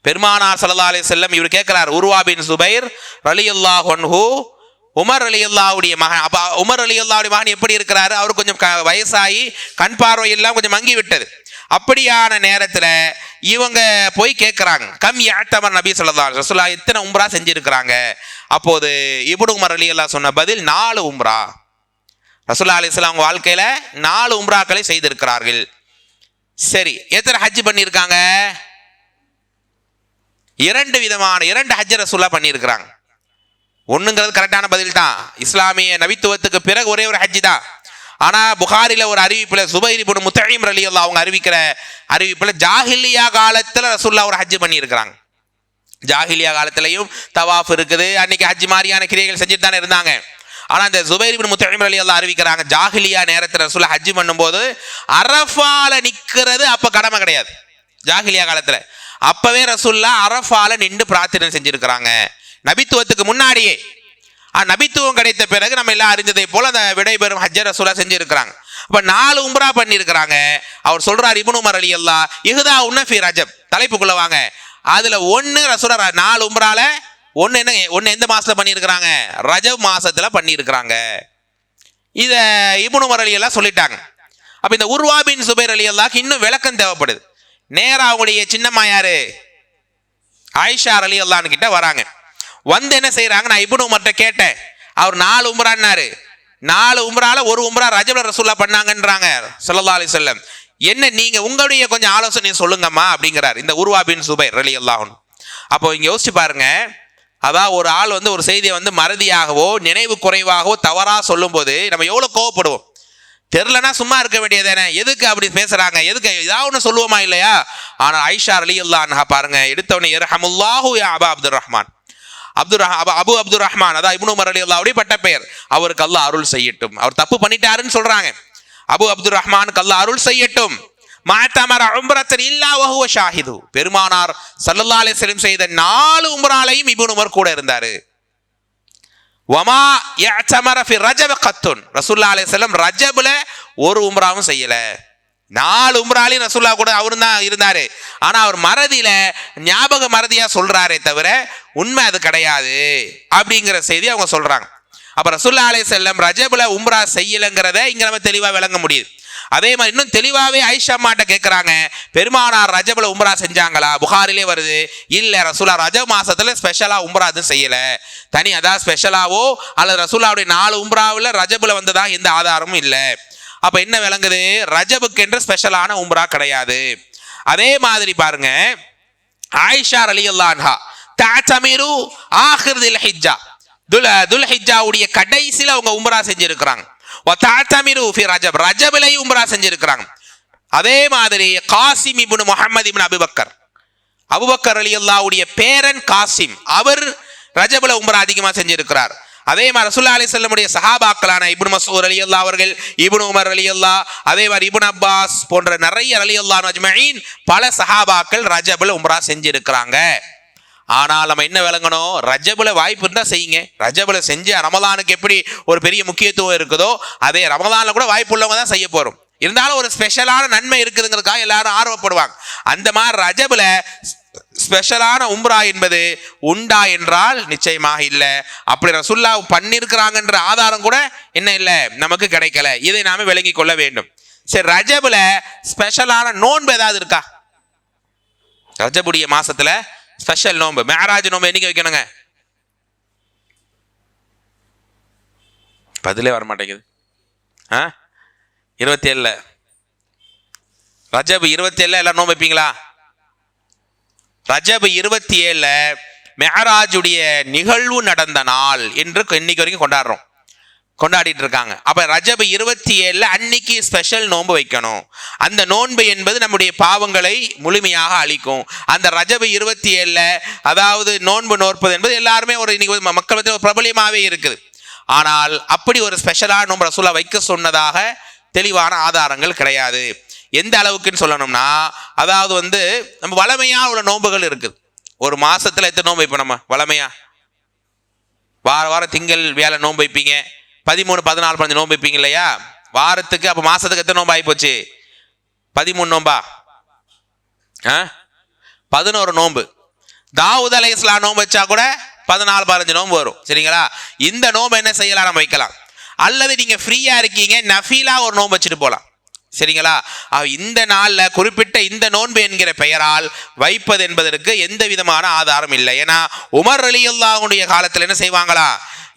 பெருமானார் ஸல்லல்லாஹு அலைஹி வஸல்லம் இவர் கேட்கிறார், உர்வா பின் ஸுபைர் ரலியல்லாஹு அன்ஹு உமர் ரலியல்லாஹுடைய மகன். அப்ப உமர் ரலியல்லாஹுடைய மகன் எப்படி இருக்கிறாரு? அவர் கொஞ்சம் வயசாகி கண் பார்வை எல்லாம் கொஞ்சம் மங்கி விட்டது. அப்படியான நேரத்துல இவங்க போய் கேட்கிறாங்க, கம் யஅ்தமர் நபி ஸல்லல்லாஹு அலைஹி வஸல்லம் எத்தனை உம்ரா செஞ்சிருக்கிறாங்க? அப்போது இப்னு உமர் ரலியல்லாஹு சொன்ன பதில் 4 உம்ரா. ரசூலுல்லாஹி அலைஹி வஸல்லம் அவங்க வாழ்க்கையில 4 உம்ராக்களை செய்திருக்கிறார்கள். சரி, எத்தனை ஹஜ் பண்ணியிருக்காங்க? 2 விதமான 2 ஹஜ் ரசூலுல்லாஹ் பண்ணியிருக்கிறாங்க. ஒண்ணுங்கிறது கரெக்டான பதில் தான். இஸ்லாமிய நபித்துவத்துக்கு பிறகு ஒரே ஒரு ஹஜ் தான். ஆனா புகாரில ஒரு அறிவிப்புல சுபைர் இப்னு முத்இம் ரலியல்லாஹு அவங்க அறிவிக்கிற அறிவிப்புல ஜாஹிலியா காலத்துல ரசூலுல்லாஹ் ஒரு ஹஜ் பண்ணி இருக்கிறாங்க. ஜாஹிலியா காலத்திலையும் தவாஃப் இருக்குது, அன்னைக்கு ஹஜ் மாதிரியான கிரியைகள் செஞ்சுட்டு தானே இருந்தாங்க. ஆனா இந்த சுபைர் இப்னு முத்இம் ரலியல்லாஹு அறிவிக்கிறாங்க, ஜாஹிலியா நேரத்துல ரசூலுல்லாஹ் ஹஜ் பண்ணும்போது அரஃபால நிக்கிறது அப்ப கடமை கிடையாது. ஜாஹிலியா காலத்துல அப்பவே ரசூலுல்லாஹ் அரஃபால நின்று பிரார்த்தனை செஞ்சிருக்கிறாங்க, நபித்துவத்துக்கு முன்னாடியே. நபித்துவம் கிடைத்த பிறகு நம்ம எல்லாம் அறிஞ்சதை போல அந்த விடைபெறும் ஹஜ் ரசூலுல்லாஹ் செஞ்சிருக்கிறாங்க. அப்ப 4 உம்ரா பண்ணியிருக்கிறாங்க. அவர் சொல்றார் இப்னு உமர் ரலியல்லாஹு இஹ்தா உன்னஃபி ரஜப், தலைப்புக்குள்ள வாங்க. அதுல 1 ரசூலுல்லாஹ் 4 உம்ரால ஒன்னு எந்த மாசத்துல பண்ணியிருக்கிறாங்க? ரஜப் மாசத்துல பண்ணியிருக்கிறாங்க. இத இப்னு உமர் ரலியல்லாஹு சொல்லிட்டாங்க. அப்ப இந்த உர்வா பின் சுபைர் ரலியல்லாஹு இன்னும் விளக்கம் தேவைப்படுது. நேரா அவங்களுடைய சின்னம்மா யாரு? ஆயிஷா ரலியல்லாஹு கிட்ட வராங்க. வந்து என்ன செய்யறாங்க? நான் இப்னு உமர்ட்ட கேட்டேன், அவர் 4 உம்ரான்னாரு. 4 உம்ரால 1 உம்ரா ரஜப்ல ரசூலுல்லாஹ் பண்ணாங்கன்றாங்க ஸல்லல்லாஹு அலைஹி வஸல்லம். என்ன நீங்க உங்களுடைய கொஞ்சம் ஆலோசனை சொல்லுங்கம்மா அப்படிங்கிறார் இந்த உர்வா பின் சுபைர் ரலியல்லாஹு. அப்போ இங்க யோசிச்சு பாருங்க, அதான் ஒரு ஆள் வந்து ஒரு செய்தியை வந்து மறதியாகவோ நினைவு குறைவாகவோ தவறா சொல்லும் போது நம்ம எவ்வளவு கோவப்படுவோம். தெரிலனா சும்மா இருக்க வேண்டியதானே, எதுக்கு அப்படி பேசுறாங்க, எதுக்கு ஏதாவது ஒன்று சொல்லுவோமா இல்லையா? ஆனால் ஆயிஷா ரலியல்லாஹு அன்ஹா பாருங்க, எடுத்தவனே யர்ஹமுல்லாஹு யா அபா அப்துர் ரஹ்மான், அபு அப்துர் ரஹ்மான், அதான் இப்னு உமர் ரலியல்லாஹு பட்ட பெயர், அவருக்கு அல்லாஹ் அருள் செய்யட்டும். அவர் தப்பு பண்ணிட்டாருன்னு சொல்றாங்க. அபு அப்துர் ரஹ்மானுக்கு அல்லாஹ் அருள் செய்யட்டும். மாத்தமர உம்ரத்தன் இல்லா வஹுவ ஷாஹிது, பெருமானார் ஸல்லல்லாஹு அலைஹி வஸல்லம் செய்த 4 உம்ராலையும் இப்னு உமர் கூட இருந்தாரு. வமா யஅ்தமர ஃபி ரஜப் கத்துன், ரசூலுல்லாஹி அலைஹி வஸல்லம் ரஜப்ல ஒரு உம்ராவும் செய்யல. 4 உம்ராலையும் ரசூலுல்லாஹ் கூட அவரும் தான் இருந்தாரு. ஆனா அவர் மறதியில ஞாபக மறதியா சொல்றாரே தவிர உண்மை அது கிடையாது அப்படிங்கிற செய்தி அவங்க சொல்றாங்க. அப்ப ரசூலுல்லாஹி அலைஹி வஸல்லம் ரஜப்ல உம்ரா செய்யலங்கிறத இங்க நம்ம தெளிவா விளங்க முடியுது. அதே மாதிரி இன்னும் தெளிவாவே ஆயிஷா அம்மாட்ட கேட்கிறாங்க, பெருமானார் ரஜப்ல உம்ரா செஞ்சாங்களா? புகாரிலே வருது, இல்ல ரசூலுல்லாஹ் ரஜப் மாசத்துல ஸ்பெஷலா உம்ரா அது செய்யல. தனி அதான் ஸ்பெஷலாவோ அல்லது ரசூலுல்லாஹ்வுடைய 4 உம்ராவில் ரஜப்ல வந்ததா எந்த ஆதாரமும் இல்லை. அப்ப என்ன விளங்குது? ரஜபுக்கு என்று ஸ்பெஷலான உம்ரா கிடையாது. அதே மாதிரி பாருங்க, ஆயிஷா ரலியல்லாஹு அன்ஹா தஅ்தமிரு ஆகிர் தில்ஹிஜ்ஜா, துல்ஹிஜ்ஜாவுடைய கடைசில அவங்க உம்ரா செஞ்சிருக்கிறாங்க. வதஅ்தமிரு ஃபி ரஜப், ரஜப்லயும் உம்ரா செஞ்சிருக்கிறாங்க. அதே மாதிரி காசிம் இப்னு முஹம்மது இப்னு அபூபக்கர், அபூபக்கர் ரலியல்லாஹுடைய பேரன் காசிம், அவர் ரஜப்ல உம்ரா அதிகமா செஞ்சிருக்கிறார். அதே மாதிரி ரசூலுல்லாஹி அலைஹி வஸல்லமுடைய சஹாபாக்களான இப்னு மஸ்ஊத் ரலியல்லாஹு அவர்கள், இப்னு உமர் ரலியல்லாஹு, அதே மாதிரி இப்னு அப்பாஸ் போன்ற நிறைய ரலியல்லாஹு அஜ்மஈன் பல சஹாபாக்கள் ரஜப்ல உம்ரா செஞ்சிருக்கிறாங்க. ஆனால் நம்ம என்ன விளங்கணும்? ரஜப்ல வாய்ப்பு இருந்தா செய்யுங்க. ரஜப்ல செஞ்சு ரமலானுக்கு எப்படி ஒரு பெரிய முக்கியத்துவம் இருக்குதோ அதே ரமலான்ல கூட வாய்ப்பு உள்ளவங்க தான் செய்ய போறோம். இருந்தாலும் ஒரு ஸ்பெஷலான நன்மை இருக்குதுங்கிறதுக்காக எல்லாரும் ஆர்வப்படுவாங்க. அந்த மாதிரி ரஜப்ல ஸ்பெஷலான உம்ரா என்பது உண்டா என்றால் நிச்சயமாக இல்லை. அப்படி ரசூலுல்லாஹ் பண்ணிருக்கிறாங்கன்ற ஆதாரம் கூட என்ன இல்லை, நமக்கு கிடைக்கல. இதை நாம விளங்கி கொள்ள வேண்டும். சரி, ரஜப்ல ஸ்பெஷலான நோன்பு ஏதாவது இருக்கா? ரஜபுடைய மாசத்துல ஸ்பெஷல் நோன்பு, மேராஜ் நோன்பு என்னைக்கு வைக்கணுங்க? பதிலே வர மாட்டேங்குது. 27 ரஜப் 27 எல்லாம் நோன்பு வைப்பீங்களா? ரஜப் 27 மெஹராஜுடைய நிகழ்வு நடந்த நாள் என்று இன்னைக்கு வரைக்கும் கொண்டாடிட்டு இருக்காங்க. அப்ப ரஜப் 27 அன்னைக்கு ஸ்பெஷல் நோன்பு வைக்கணும். அந்த நோன்பு என்பது நம்முடைய பாவங்களை முழுமையாக அழிக்கும். அந்த ரஜப் 27 அதாவது நோன்பு நோற்பது என்பது எல்லாருமே ஒரு இன்னைக்கு மக்கள் மத்தியில் ஒரு பிரபலியமாகவே இருக்குது. ஆனால் அப்படி ஒரு ஸ்பெஷலான நோன்பு ரசூலுல்லாஹ் வைக்க சொன்னதாக தெளிவான ஆதாரங்கள் கிடையாது. எந்த அளவுக்குன்னு சொல்லணும்னா, அதாவது வந்து நம்ம வளமையா உள்ள நோன்புகள் இருக்குது. ஒரு மாசத்துல எத்தனை நோன்பு வைப்போம் நம்ம வளமையா? வாரம் திங்கள் வியாழ நோன்பு வைப்பீங்க, 13, 14, 15 நோன்பு வைப்பீங்க இல்லையா வாரத்துக்கு. அப்ப மாசத்துக்கு எத்தனை நோன்பு ஆகி போச்சு? 13 நோன்பா? 11 நோன்பு. தாவூத் அலைஹிஸ்ஸலாம் நோன்பு வச்சா கூட 14, 15 நோன்பு வரும். சரிங்களா? இந்த நோன்பு என்ன செய்யலாம், நம்ம வைக்கலாம். அல்லது நீங்க ஃப்ரீயா இருக்கீங்க, நஃபீலா ஒரு நோன்பு வச்சுட்டு போகலாம். சரிங்களா? இந்த நாள்ல குறிப்பிட்ட இந்த நோன்பு என்கிற பெயரால் வைப்பது என்பதற்கு எந்த விதமான ஆதாரம் இல்லை. ஏன்னா உமர் ரலியல்லாஹுடைய காலத்துல என்ன செய்வாங்களா,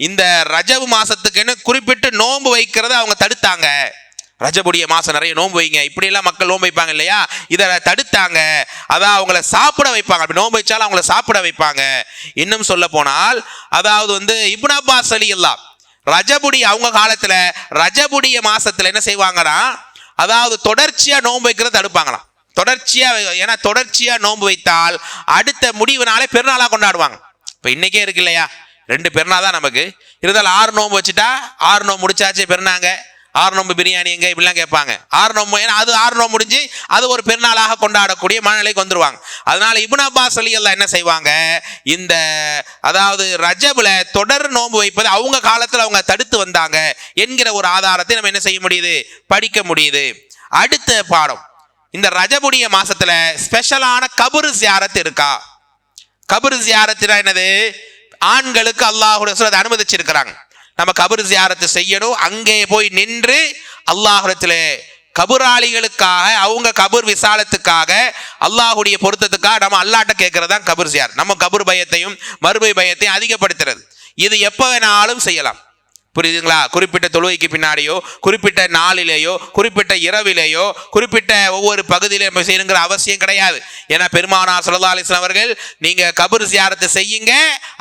இந்த ரஜப் மாசத்துக்குன்னு குறிப்பிட்டு நோன்பு வைக்கிறத அவங்க தடுத்தாங்க. ரஜபுடைய மாசம் நிறைய நோன்பு வைங்க, இப்படி எல்லாம் மக்கள் நோன்பு வைப்பாங்க இல்லையா, இதை தடுத்தாங்க. அதான் அவங்கள சாப்பிட வைப்பாங்க. அப்படி நோன்பு வச்சாலும் அவங்கள சாப்பிட வைப்பாங்க. இன்னும் சொல்ல போனால் அதாவது வந்து இப்னு அப்பாஸ் ரலியல்லாஹு ரஜபுடைய அவங்க காலத்துல ரஜபுடைய மாசத்துல என்ன செய்வாங்கன்னா, அதாவது தொடர்ச்சியா நோன்பு வைக்கிறத தடுப்பாங்களாம். தொடர்ச்சியா, ஏன்னா தொடர்ச்சியா நோன்பு வைத்தால் அடுத்த முடிவு நாளே பெருநாளா கொண்டாடுவாங்க. இப்ப இன்னைக்கே இருக்கு இல்லையா, 2 பெருநாள் தான் நமக்கு. இருந்தாலும் 6 நோன்பு வச்சுட்டா 6 நோன்பு முடிச்சாச்சே பெருநாங்க, ஆறு நோம்பு பிரியாணி எங்க இப்படிலாம் கேட்பாங்க. ஆறு நோம்பு, ஏன்னா அது ஆறு நோம்பு முடிஞ்சு அது ஒரு பெருநாளாக கொண்டாடக்கூடிய மனநிலைக்கு வந்துருவாங்க. அதனால இப்னு அப்பாஸ் ரலியல்லாஹு என்ன செய்வாங்க, இந்த அதாவது ரஜபுல தொடர் நோன்பு வைப்பது அவங்க காலத்தில் அவங்க தடுத்து வந்தாங்க என்கிற ஒரு ஆதாரத்தை நம்ம என்ன செய்ய முடியுது, படிக்க முடியுது. அடுத்த பாடம், இந்த ரஜபுடைய மாசத்துல ஸ்பெஷலான கபர் ஜியாரத் இருக்கா? கபர் ஜியாரத் என்னது? ஆண்களுக்கு அல்லாஹ்வுடைய ரசூல் அனுமதிச்சிருக்கிறாங்க, நம்ம கபர் ஜியாரத்து செய்யணும். அங்கே போய் நின்று அல்லாஹ்விடத்திலே கபராளிகளுக்காக, அவங்க கபர் விசாலத்துக்காக, அல்லாஹ்வுடைய பொருத்தத்துக்காக நம்ம அல்லாஹ்ட்ட கேட்கறது தான் கபர் ஜியாரத். நம்ம கபர் பயத்தையும் மறுமை பயத்தையும் அதிகப்படுத்துறது. இது எப்போ வேணாலும் செய்யலாம், புரியுதுங்களா? குறிப்பிட்ட தொழுகைக்கு பின்னாடியோ, குறிப்பிட்ட நாளிலேயோ, குறிப்பிட்ட இரவிலேயோ, குறிப்பிட்ட ஒவ்வொரு பகுதியிலும் செய்யணுங்கிற அவசியம் கிடையாது. ஏன்னா பெருமானார் ஸல்லல்லாஹு அலைஹி வஸல்லம் அவர்கள், நீங்க கபர் ஜியாரத்தை செய்யுங்க,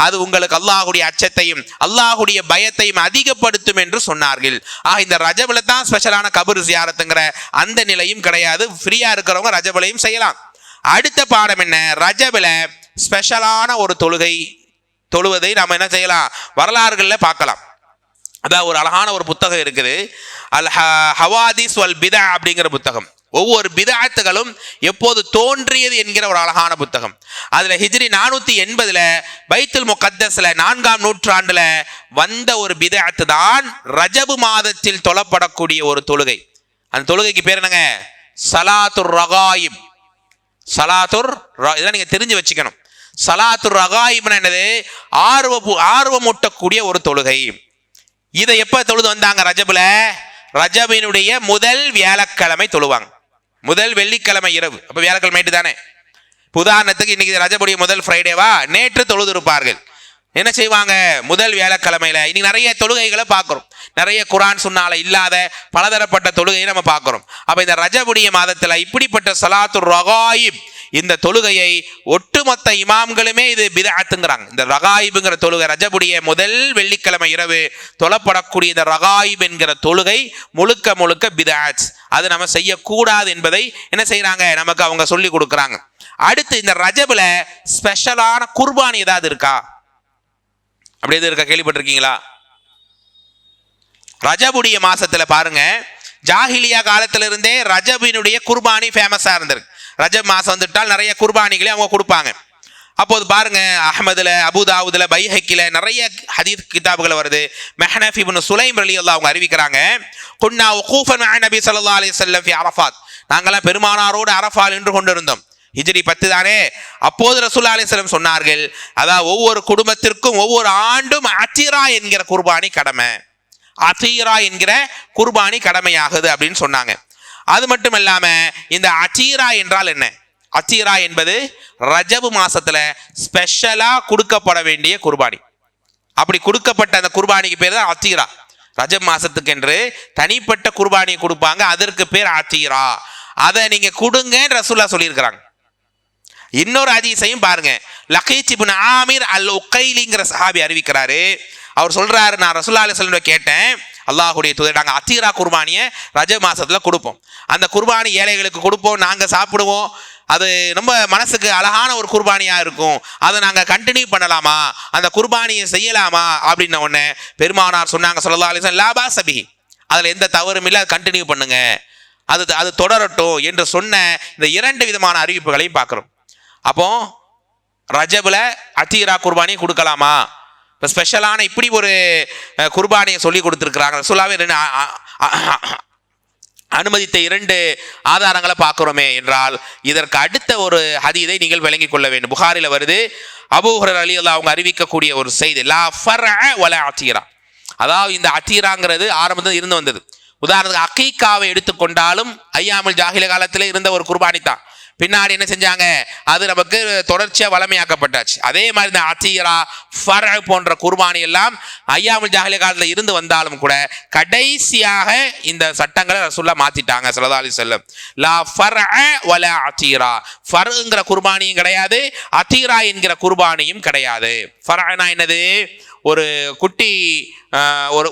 அது உங்களுக்கு அல்லாஹ்வுடைய அச்சத்தையும் அல்லாஹ்வுடைய பயத்தையும் அதிகப்படுத்தும் என்று சொன்னார்கள். இந்த ரஜபுல தான் ஸ்பெஷலான கபர் ஜியாரத்துங்கிற அந்த நிலையும் கிடையாது. ஃப்ரீயா இருக்கிறவங்க ரஜபுலையும் செய்யலாம். அடுத்த பாடம் என்ன, ரஜபுல ஸ்பெஷலான ஒரு தொழுவதை நாம என்ன செய்யலாம், வரலாறுகளில் பார்க்கலாம். அதான் ஒரு அழகான ஒரு புத்தகம் இருக்குது, அல் ஹவாதிஸ் வல் பிதா அப்படிங்கிற புத்தகம். ஒவ்வொரு பிதஅத்துகளும் எப்போது தோன்றியது என்கிற ஒரு அழகான புத்தகம். அதுல ஹிஜ்ரி 480 பைத்துல் முகத்தஸ்ல 4ஆம் நூற்றாண்டுல வந்த ஒரு பிதஅத்து தான் ரஜபு மாதத்தில் தொழப்படக்கூடிய ஒரு தொழுகை. அந்த தொழுகைக்கு பேர் என்னங்க, ஸலாத்துர் ரகாயிப். இதெல்லாம் நீங்க தெரிஞ்சு வச்சுக்கணும். ஸலாத்துர் ரகாயிப் என்னது, ஆர்வமூட்டக்கூடிய ஒரு தொழுகை. இதை எப்ப தொழுது வந்தாங்க ரஜபுல? ரஜபினுடைய முதல் வியாழக்கிழமை தொழுவாங்க, முதல் வெள்ளிக்கிழமை இரவு. அப்ப வியாழக்கிழமை தானே. உதாரணத்துக்கு இன்னைக்கு ரஜபுடைய முதல் ஃப்ரைடேவா, நேற்று தொழுது இருப்பார்கள். என்ன செய்வாங்க, முதல் வியாழக்கிழமையில. இன்னைக்கு நிறைய தொழுகைகளை பார்க்கிறோம், நிறைய குர்ஆன் சுன்னால இல்லாத பலதரப்பட்ட தொழுகையை நம்ம பார்க்கிறோம். அப்ப இந்த ரஜபுடைய மாதத்துல இப்படிப்பட்ட ஸலாத்துர் ரகாயிப், இந்த தொழுகையை ஒட்டுமொத்த இமாம்களுமே இது பிதஅத்துங்கிறாங்க. இந்த ரகாயிப்ங்கிற தொழுகை, ரஜபுடைய முதல் வெள்ளிக்கிழமை இரவு தொழப்படக்கூடிய இந்த ரகாயிப் என்கிற தொழுகை முழுக்க முழுக்க பிதஅத். அது நம்ம செய்யக்கூடாது என்பதை என்ன செய்யறாங்க, நமக்கு அவங்க சொல்லி கொடுக்குறாங்க. அடுத்து, இந்த ரஜபுல ஸ்பெஷலான குர்பானி ஏதாவது இருக்கா? அப்படி எது இருக்கா, கேள்விப்பட்டிருக்கீங்களா? ரஜபுடைய மாசத்துல பாருங்க, ஜாஹிலியா காலத்துல இருந்தே ரஜபினுடைய குர்பானி ஃபேமஸா இருந்திருக்கு. ரஜப் மாசம் வந்துட்டால் நிறைய குர்பானிகளை அவங்க கொடுப்பாங்க. அப்போது பாருங்க, அஹ்மதுல, அபுதாவுதுல, பைஹக்கில நிறைய ஹதீஸ் கிதாபுகள் வருது. மெஹ்னஃப் இப்னு சுலைம் ரலியல்லாஹு அவங்க அறிவிக்கிறாங்க, குன்னா வகூஃபன் மஅ நபி ஸல்லல்லாஹு அலைஹி வஸல்லம் ஃபி அரஃபாத். நாங்கெல்லாம் பெருமானாரோடு அரஃபால் நின்று கொண்டிருந்தோம். ஹிஜ்ரி 10 தானே. அப்போது ரசூலுல்லாஹி அலைஹி வஸல்லம் சொன்னார்கள், அதாவது ஒவ்வொரு குடும்பத்திற்கும் ஒவ்வொரு ஆண்டும் அத்தீரா என்கிற குர்பானி கடமை, அத்தீரா என்கிற குர்பானி கடமையாகுது அப்படின்னு சொன்னாங்க. அது மட்டும் இல்லாம, இந்த அத்தீரா என்றால் என்ன? அத்தீரா என்பது ரஜபு மாசத்துல ஸ்பெஷலா கொடுக்கப்பட வேண்டிய குர்பானி. அப்படி கொடுக்கப்பட்ட அந்த குர்பானிக்கு பேர் தான் அத்தீரா. ரஜப் மாசத்துக்கு என்று தனிப்பட்ட குர்பானியை கொடுப்பாங்க, அதற்கு பேர் அத்தீரா. அதை நீங்க கொடுங்க ரசூலுல்லாஹ் சொல்லியிருக்கிறாங்க. இன்னொரு ஹதீஸையும் பாருங்க, லகீத் இப்னு ஆமிர் அல் உகைலிங்கிற சஹாபி அறிவிக்கிறாரு. அவர் சொல்றாரு, நான் ரசூலுல்லாஹி அலைஹி வஸல்லம் கேட்டேன், அல்லாஹ்வுடைய தூதர், நாங்கள் அத்தீரா குர்பானியை ரஜப் மாசத்துல கொடுப்போம், அந்த குர்பானி ஏழைகளுக்கு கொடுப்போம், நாங்கள் சாப்பிடுவோம், அது ரொம்ப மனசுக்கு அழகான ஒரு குர்பானியா இருக்கும், அதை நாங்கள் கண்டினியூ பண்ணலாமா, அந்த குர்பானியை செய்யலாமா அப்படின்ன உடனே பெருமானார் சொன்னாங்க ஸல்லல்லாஹு அலைஹி வஸல்லம், லா பாஸ பிஹி, அதில் எந்த தவறும் இல்லை, கண்டினியூ பண்ணுங்க, அது தொடரட்டும் என்று சொன்ன இந்த 2 விதமான அறிவிப்புகளையும் பார்க்குறோம். அப்போ ரஜபுல அத்தீரா குர்பானி கொடுக்கலாமா? இப்போ ஸ்பெஷலான இப்படி ஒரு குர்பானியை சொல்லி கொடுத்துருக்குறாங்க. ரசூலுல்லாஹ் அனுமதித்த 2 ஆதாரங்களை பார்க்குறோமே என்றால், இதற்கு அடுத்த ஒரு ஹதீஸை நீங்கள் விளங்கிக் கொள்ள வேண்டும். புகாரில வருது, அபூ ஹுரைரா ரலியல்லாஹு அவங்க அறிவிக்கக்கூடிய ஒரு செய்தி, லா ஃபர்அ வலா அத்தீரா. அதாவது இந்த அத்தீராங்கிறது ஆரம்பத்தில் இருந்து வந்தது. உதாரணத்துக்கு அகீகாவை எடுத்துக்கொண்டாலும் ஐயாமுல் ஜாஹிலியா காலத்தில் இருந்த ஒரு குர்பானி தான். பின்னாடி என்ன செஞ்சாங்க, அது நமக்கு தொடர்ச்சியாக வளமையாக்கப்பட்டாச்சு. அதே மாதிரி இந்த அத்தீரா, ஃபர்அ போன்ற குர்பானி எல்லாம் ஐயாமுல் ஜாஹிலியா காலத்தில் இருந்து வந்தாலும் கூட கடைசியாக இந்த சட்டங்களை ரசூலுல்லாஹ் மாத்திட்டாங்க ஸல்லல்லாஹு அலைஹி வஸல்லம். லா ஃபர்அ வலா அத்தீரா, ஃபர்ங்கிற குர்பானியும் கிடையாது, அத்தீரா என்கிற குர்பானியும் கிடையாது. ஃபர்அனா என்னது? ஒரு குட்டி,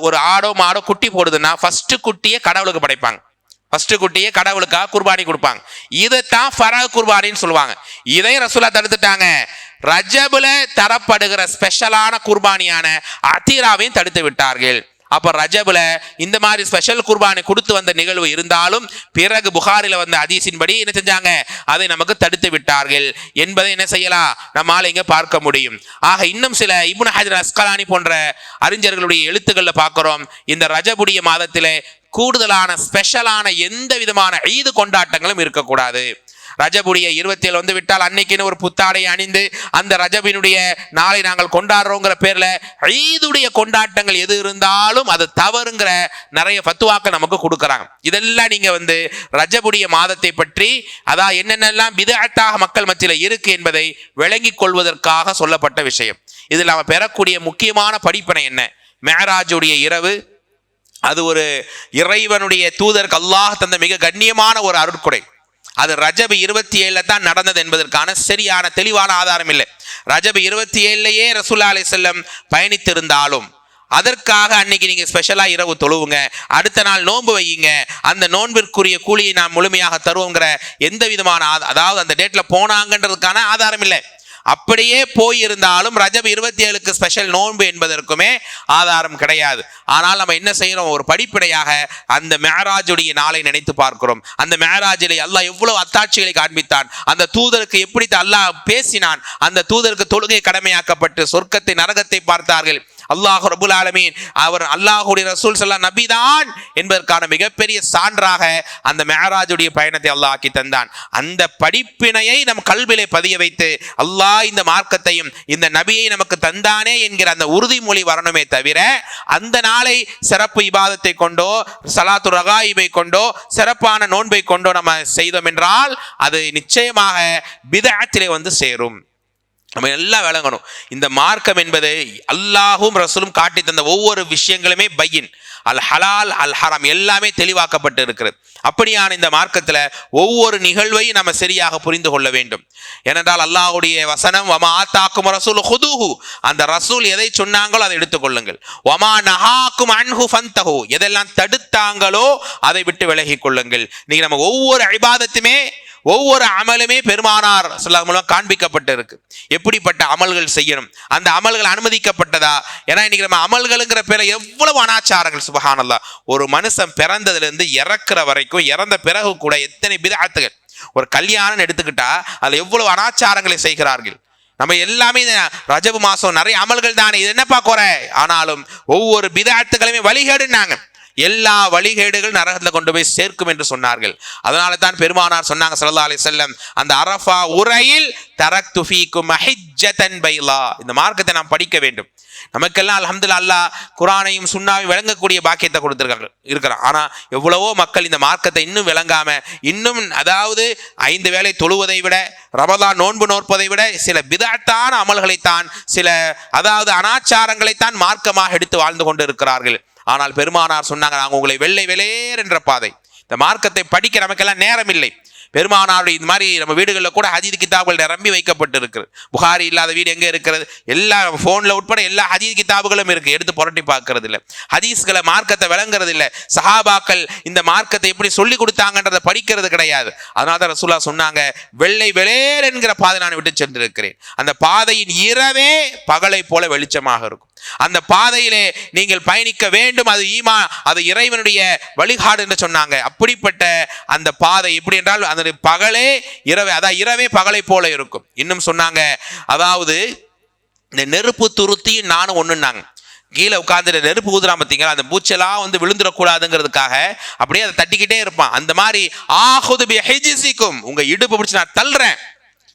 ஒரு ஆடோ மாடோ குட்டி போடுதுன்னா ஃபர்ஸ்ட் குட்டியை கடவுளுக்கு படைப்பாங்க, ஃபர்ஸ்ட் குட்டியை கடவுளுக்காக குர்பானி கொடுப்பாங்க. இதைத்தான் ஃபர்அ குர்பானின்னு சொல்லுவாங்க. இதை ரசூலுல்லாஹ் தடுத்துட்டாங்க. ரஜபுல தரப்படுகிற ஸ்பெஷலான குர்பானியான அத்தீராவையும் தடுத்து விட்டார்கள். அப்ப ரஜபுல இந்த மாதிரி ஸ்பெஷல் குர்பானை கொடுத்து வந்த நிகழ்வு இருந்தாலும் பிறகு புகாரில வந்த ஹதீஸின்படி என்ன செஞ்சாங்க, அதை நமக்கு தடுத்து விட்டார்கள் என்பதை என்ன செய்யலாம், நம்மால இங்க பார்க்க முடியும். ஆக இன்னும் சில இப்னு ஹஜர் அஸ்கலானி போன்ற அறிஞர்களுடைய எழுத்துக்கள்ல பார்க்கிறோம், இந்த ரஜபுடைய மாதத்திலே கூடுதலான ஸ்பெஷலான எந்த விதமான ஈது கொண்டாட்டங்களும் இருக்கக்கூடாது. ரஜபுடைய 27 வந்து விட்டால் அன்னைக்குன்னு ஒரு புத்தாடை அணிந்து அந்த ரஜபினுடைய நாளை நாங்கள் கொண்டாடுறோங்கிற பேர்ல ஈதுடைய கொண்டாட்டங்கள் எது இருந்தாலும் அது தவறுங்கிற நிறைய ஃபத்வாக்கள் நமக்கு கொடுக்குறாங்க. இதெல்லாம் நீங்க வந்து ரஜபுடைய மாதத்தை பற்றி அதான் என்னென்னலாம் பிதஅத்தாக மக்கள் மத்தியில் இருக்கு என்பதை விளங்கிக் கொள்வதற்காக சொல்லப்பட்ட விஷயம். இதில் நம்ம பெறக்கூடிய முக்கியமான படிப்பினை என்ன, மேராஜுடைய இரவு அது ஒரு இறைவனுடைய தூதருக்கு அல்லாஹ் தந்த மிக கண்ணியமான ஒரு அருட்கொடை. அது ரஜப் 27 தான் நடந்தது என்பதற்கான சரியான தெளிவான ஆதாரம் இல்லை. ரஜப் 27 ரசூலுல்லாஹி அலைஹி வஸல்லம் பயணித்திருந்தாலும் அதற்காக அன்னைக்கு நீங்க ஸ்பெஷலா இரவு தொழுவுங்க, அடுத்த நாள் நோன்பு வையுங்க, அந்த நோன்பிற்குரிய கூலியை நாம் முழுமையாக தருவோங்கிற எந்த விதமான அதாவது அந்த டேட்ல போனாங்கன்றதுக்கான ஆதாரம் இல்லை. அப்படியே போயிருந்தாலும் ரஜப் 27க்கு ஸ்பெஷல் நோன்பு என்பதற்குமே ஆதாரம் கிடையாது. ஆனால் நம்ம என்ன செய்யறோம், ஒரு படிப்படையாக அந்த மேராஜுடைய நாளை நினைத்து பார்க்கிறோம். அந்த மேராஜிலே அல்லாஹ் எவ்வளவு அத்தாட்சிகளை காண்பித்தான், அந்த தூதருக்கு எப்படி அல்லாஹ் பேசினான், அந்த தூதருக்கு தொழுகை கடமையாக்கப்பட்டு சொர்க்கத்தை நரகத்தை பார்த்தார்கள். அல்லாஹ் ரப்புல் ஆலமீன் அவர் அல்லாஹ்வுடைய ரசூல் ஸல்லல்லாஹு நபி தான் என்பதற்கான மிகப்பெரிய சான்றாக அந்த மேராஜுடைய பயணத்தை அல்லாஹ் ஆக்கி தந்தான். அந்த படிப்பினையை நம் கல்விலே பதிய வைத்து அல்லாஹ் இந்த மார்க்கத்தையும் இந்த நபியை நமக்கு தந்தானே என்கிற அந்த உறுதிமொழி வரணுமே தவிர அந்த நாளை சிறப்பு இபாதத்தை கொண்டோ ஸலாத்து ரகாயிபை கொண்டோ சிறப்பான நோன்பை கொண்டோ நம்ம செய்தோம் என்றால் அது நிச்சயமாக பிதஅத்திலே வந்து சேரும். நம்ம எல்லாம் விளங்கணும், இந்த மார்க்கம் என்பது அல்லாஹும் ரசூலும் காட்டி தந்த ஒவ்வொரு விஷயங்களுமே பையின், அல் ஹலால் அல் ஹராம் எல்லாமே தெளிவாக்கப்பட்டு இருக்கிறது. அப்படியான இந்த மார்க்கத்தில் ஒவ்வொரு நிகழ்வையும் நம்ம சரியாக புரிந்து கொள்ள வேண்டும். ஏனென்றால் அல்லாஹ்வுடைய வசனம் வமா ஆத்தாக்கும் ரசூல் ஹுதுஹு, அந்த ரசூல் எதை சொன்னாங்களோ அதை எடுத்துக்கொள்ளுங்கள். வமா நஹாக்கும் அன்ஹு ஃபந்தஹு, எதெல்லாம் தடுத்தாங்களோ அதை விட்டு விலகி கொள்ளுங்கள். இன்னைக்கு நம்ம ஒவ்வொரு இபாதத்துமே ஒவ்வொரு அமலுமே பெருமானார் ஸல்லல்லாஹு அலைஹி வஸல்லம் காண்பிக்கப்பட்டு இருக்கு. எப்படிப்பட்ட அமல்கள் செய்யணும், அந்த அமல்கள் அனுமதிக்கப்பட்டதா. ஏன்னா இன்னைக்கு நம்ம அமல்களுங்கிற பேர எவ்வளவு அனாச்சாரங்கள், சுப்ஹானல்லாஹ். ஒரு மனுஷன் பிறந்ததுல இருந்து இறக்குற வரைக்கும், இறந்த பிறகு கூட எத்தனை பிதஅத்துகள். ஒரு கல்யாணம் எடுத்துக்கிட்டா அதுல எவ்வளவு அனாச்சாரங்களை செய்கிறார்கள். நம்ம எல்லாமே ரஜபு மாசம் நிறைய அமல்கள் தானே, இது என்னப்பா குறை. ஆனாலும் ஒவ்வொரு பிதஅத்துகளுமே வழிகேடுனாங்க. எல்லா வழிகேடுகள் நரகத்துல கொண்டு போய் சேர்க்கும் என்று சொன்னார்கள். அதனால தான் பெருமானார் சொன்னாங்க ஸல்லல்லாஹு அலைஹி வஸல்லம், அந்த அரஃபா உரையில் தரக்து ஃபீக்கும் மஹிஜ்ஜதன் பைலா, இந்த மார்க்கத்தை நாம் படிக்க வேண்டும். நமக்கெல்லாம் அல்ஹம்துலில்லாஹ் அல்லாஹ் குர்ஆனையும் சுன்னாவையும் விளங்கக்கூடிய பாக்கியத்தை இருக்கிறான். ஆனா எவ்வளவோ மக்கள் இந்த மார்க்கத்தை இன்னும் விளங்காம, இன்னும் அதாவது 5 வேளை தொழுவதை விட, ரமலான் நோன்பு நோற்பதை விட சில பிதஅத்தான அமல்களைத்தான், சில அதாவது அனாச்சாரங்களைத்தான் மார்க்கமாக எடுத்து வாழ்ந்து கொண்டு இருக்கிறார்கள். ஆனால் பெருமானார் சொன்னாங்க, நாங்கள் உங்களை வெள்ளை வெளேர் என்ற பாதை, இந்த மார்க்கத்தை படிக்க நமக்கெல்லாம் நேரம் இல்லை. பெருமானாருடைய இந்த மாதிரி நம்ம வீடுகளில் கூட ஹதீஸ் கிதாபுகள் நிரம்பி வைக்கப்பட்டு இருக்கிறது. புகாரி இல்லாத வீடு எங்கே இருக்கிறது? எல்லா ஃபோனில் உட்பட எல்லா ஹதீஸ் கிதாபுகளும் இருக்குது. எடுத்து புரட்டி பார்க்கறது இல்லை, ஹதீஸ்களை மார்க்கத்தை விளங்குறது இல்லை. சஹாபாக்கள் இந்த மார்க்கத்தை எப்படி சொல்லி கொடுத்தாங்கன்றதை படிக்கிறது கிடையாது. அதனால தான் ரசூலுல்லாஹ் சொன்னாங்க, வெள்ளை வெளேர் என்கிற பாதை நான் விட்டு சென்றிருக்கிறேன். அந்த பாதையின் இரவே பகலை போல வெளிச்சமாக இருக்கும். அந்த பாதையிலே நீங்கள் பயணிக்க வேண்டும். அது ஈமான், அது இறைவனுடைய வழிகாடு என்று சொன்னாங்க. அப்படிப்பட்ட அந்த பாதை எப்படி என்றால் அந்த பகலே இரவே, அதாவது இரவே பகலை போல இருக்கும். இன்னும் சொன்னாங்க, அதாவது இந்த நெருப்பு துருத்தியும் நானும் ஒண்ணுன்னாங்க. கீழே உட்கார்ந்து நெருப்பு ஊதுறான் பார்த்தீங்களா, அந்த பூச்செல்லாம் வந்து விழுந்துடக்கூடாதுங்கிறதுக்காக அப்படியே அதை தட்டிக்கிட்டே இருப்பான். அந்த மாதிரி ஆஹுது பிஹிஜ்ஸிக்கும், உங்க இடுப்பு பிடிச்சி நான் தள்ளுறேன்.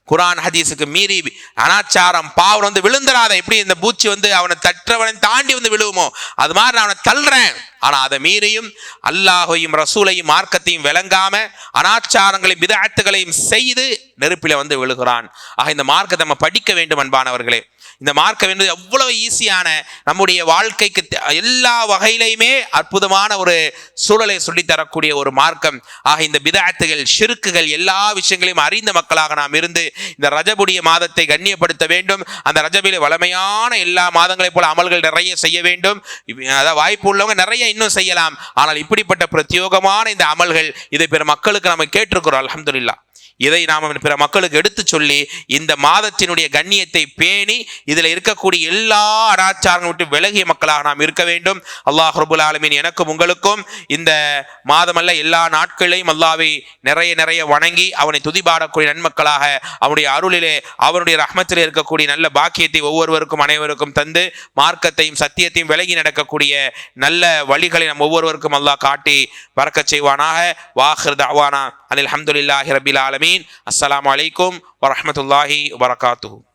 குரான் ஹதீஸுக்கு மீறி அனாச்சாரம் பாவம் வந்து விழுந்துடாத. எப்படி இந்த பூச்சி வந்து அவனை தற்றவனை தாண்டி வந்து விழுவுமோ அது மாதிரி நான் அவனை தள்ளுறேன். ஆனா அதை மீறியும் அல்லாஹையும் ரசூலையும் மார்க்கத்தையும் விளங்காம அனாச்சாரங்களையும் பிதஅத்துகளையும் செய்து நெருப்பில வந்து விழுகிறான். ஆக இந்த மார்க்கத்தை நம்ம படிக்க வேண்டும் அன்பானவர்களே. இந்த மார்க்கம் என்பது எவ்வளவு ஈஸியான, நம்முடைய வாழ்க்கைக்கு எல்லா வகையிலையுமே அற்புதமான ஒரு சூழலை சொல்லித்தரக்கூடிய ஒரு மார்க்கம். ஆக இந்த பிதஅத்துகள், ஷிர்க்குகள் எல்லா விஷயங்களையும் அறிந்த மக்களாக நாம் இருந்து இந்த ரஜபுடைய மாதத்தை கண்ணியப்படுத்த வேண்டும். அந்த ரஜபிலே வளமையான எல்லா மாதங்களைப் போல அமல்கள் நிறைய செய்ய வேண்டும். அதாவது வாய்ப்பு உள்ளவங்க நிறைய இன்னும் செய்யலாம். ஆனால் இப்படிப்பட்ட பிரத்யோகமான இந்த அமல்கள், இதை பிற மக்களுக்கு நம்ம கேட்டிருக்கிறோம். அல்ஹம்துலில்லாஹ். இதை நாம் பிற மக்களுக்கு எடுத்து சொல்லி இந்த மாதத்தினுடைய கண்ணியத்தை பேணி இதில் இருக்கக்கூடிய எல்லா அனாச்சாரங்களும் விட்டு விலகிய மக்களாக நாம் இருக்க வேண்டும். அல்லாஹ் ரப்புல் ஆலமீன் எனக்கும் உங்களுக்கும் இந்த மாதமல்ல எல்லா நாட்களையும் அல்லாஹ்வை நிறைய நிறைய வணங்கி அவனை துதிபாடக்கூடிய நன்மக்களாக அவனுடைய அருளிலே அவனுடைய ரஹ்மத்திலே இருக்கக்கூடிய நல்ல பாக்கியத்தை ஒவ்வொருவருக்கும் அனைவருக்கும் தந்து மார்க்கத்தையும் சத்தியத்தையும் விலகி நடக்கக்கூடிய நல்ல வழிகளை நம் ஒவ்வொருவருக்கும் அல்லாஹ் காட்டி பரக்கச் செய்வானாக. வாஹிர் தஅவானா அனில் ஹம்துலில்லாஹி ரப்பில் ஆலமீன். அஸ்ஸலாமு அலைக்கும் வரஹ்மத்துல்லாஹி வபரகாத்துஹு.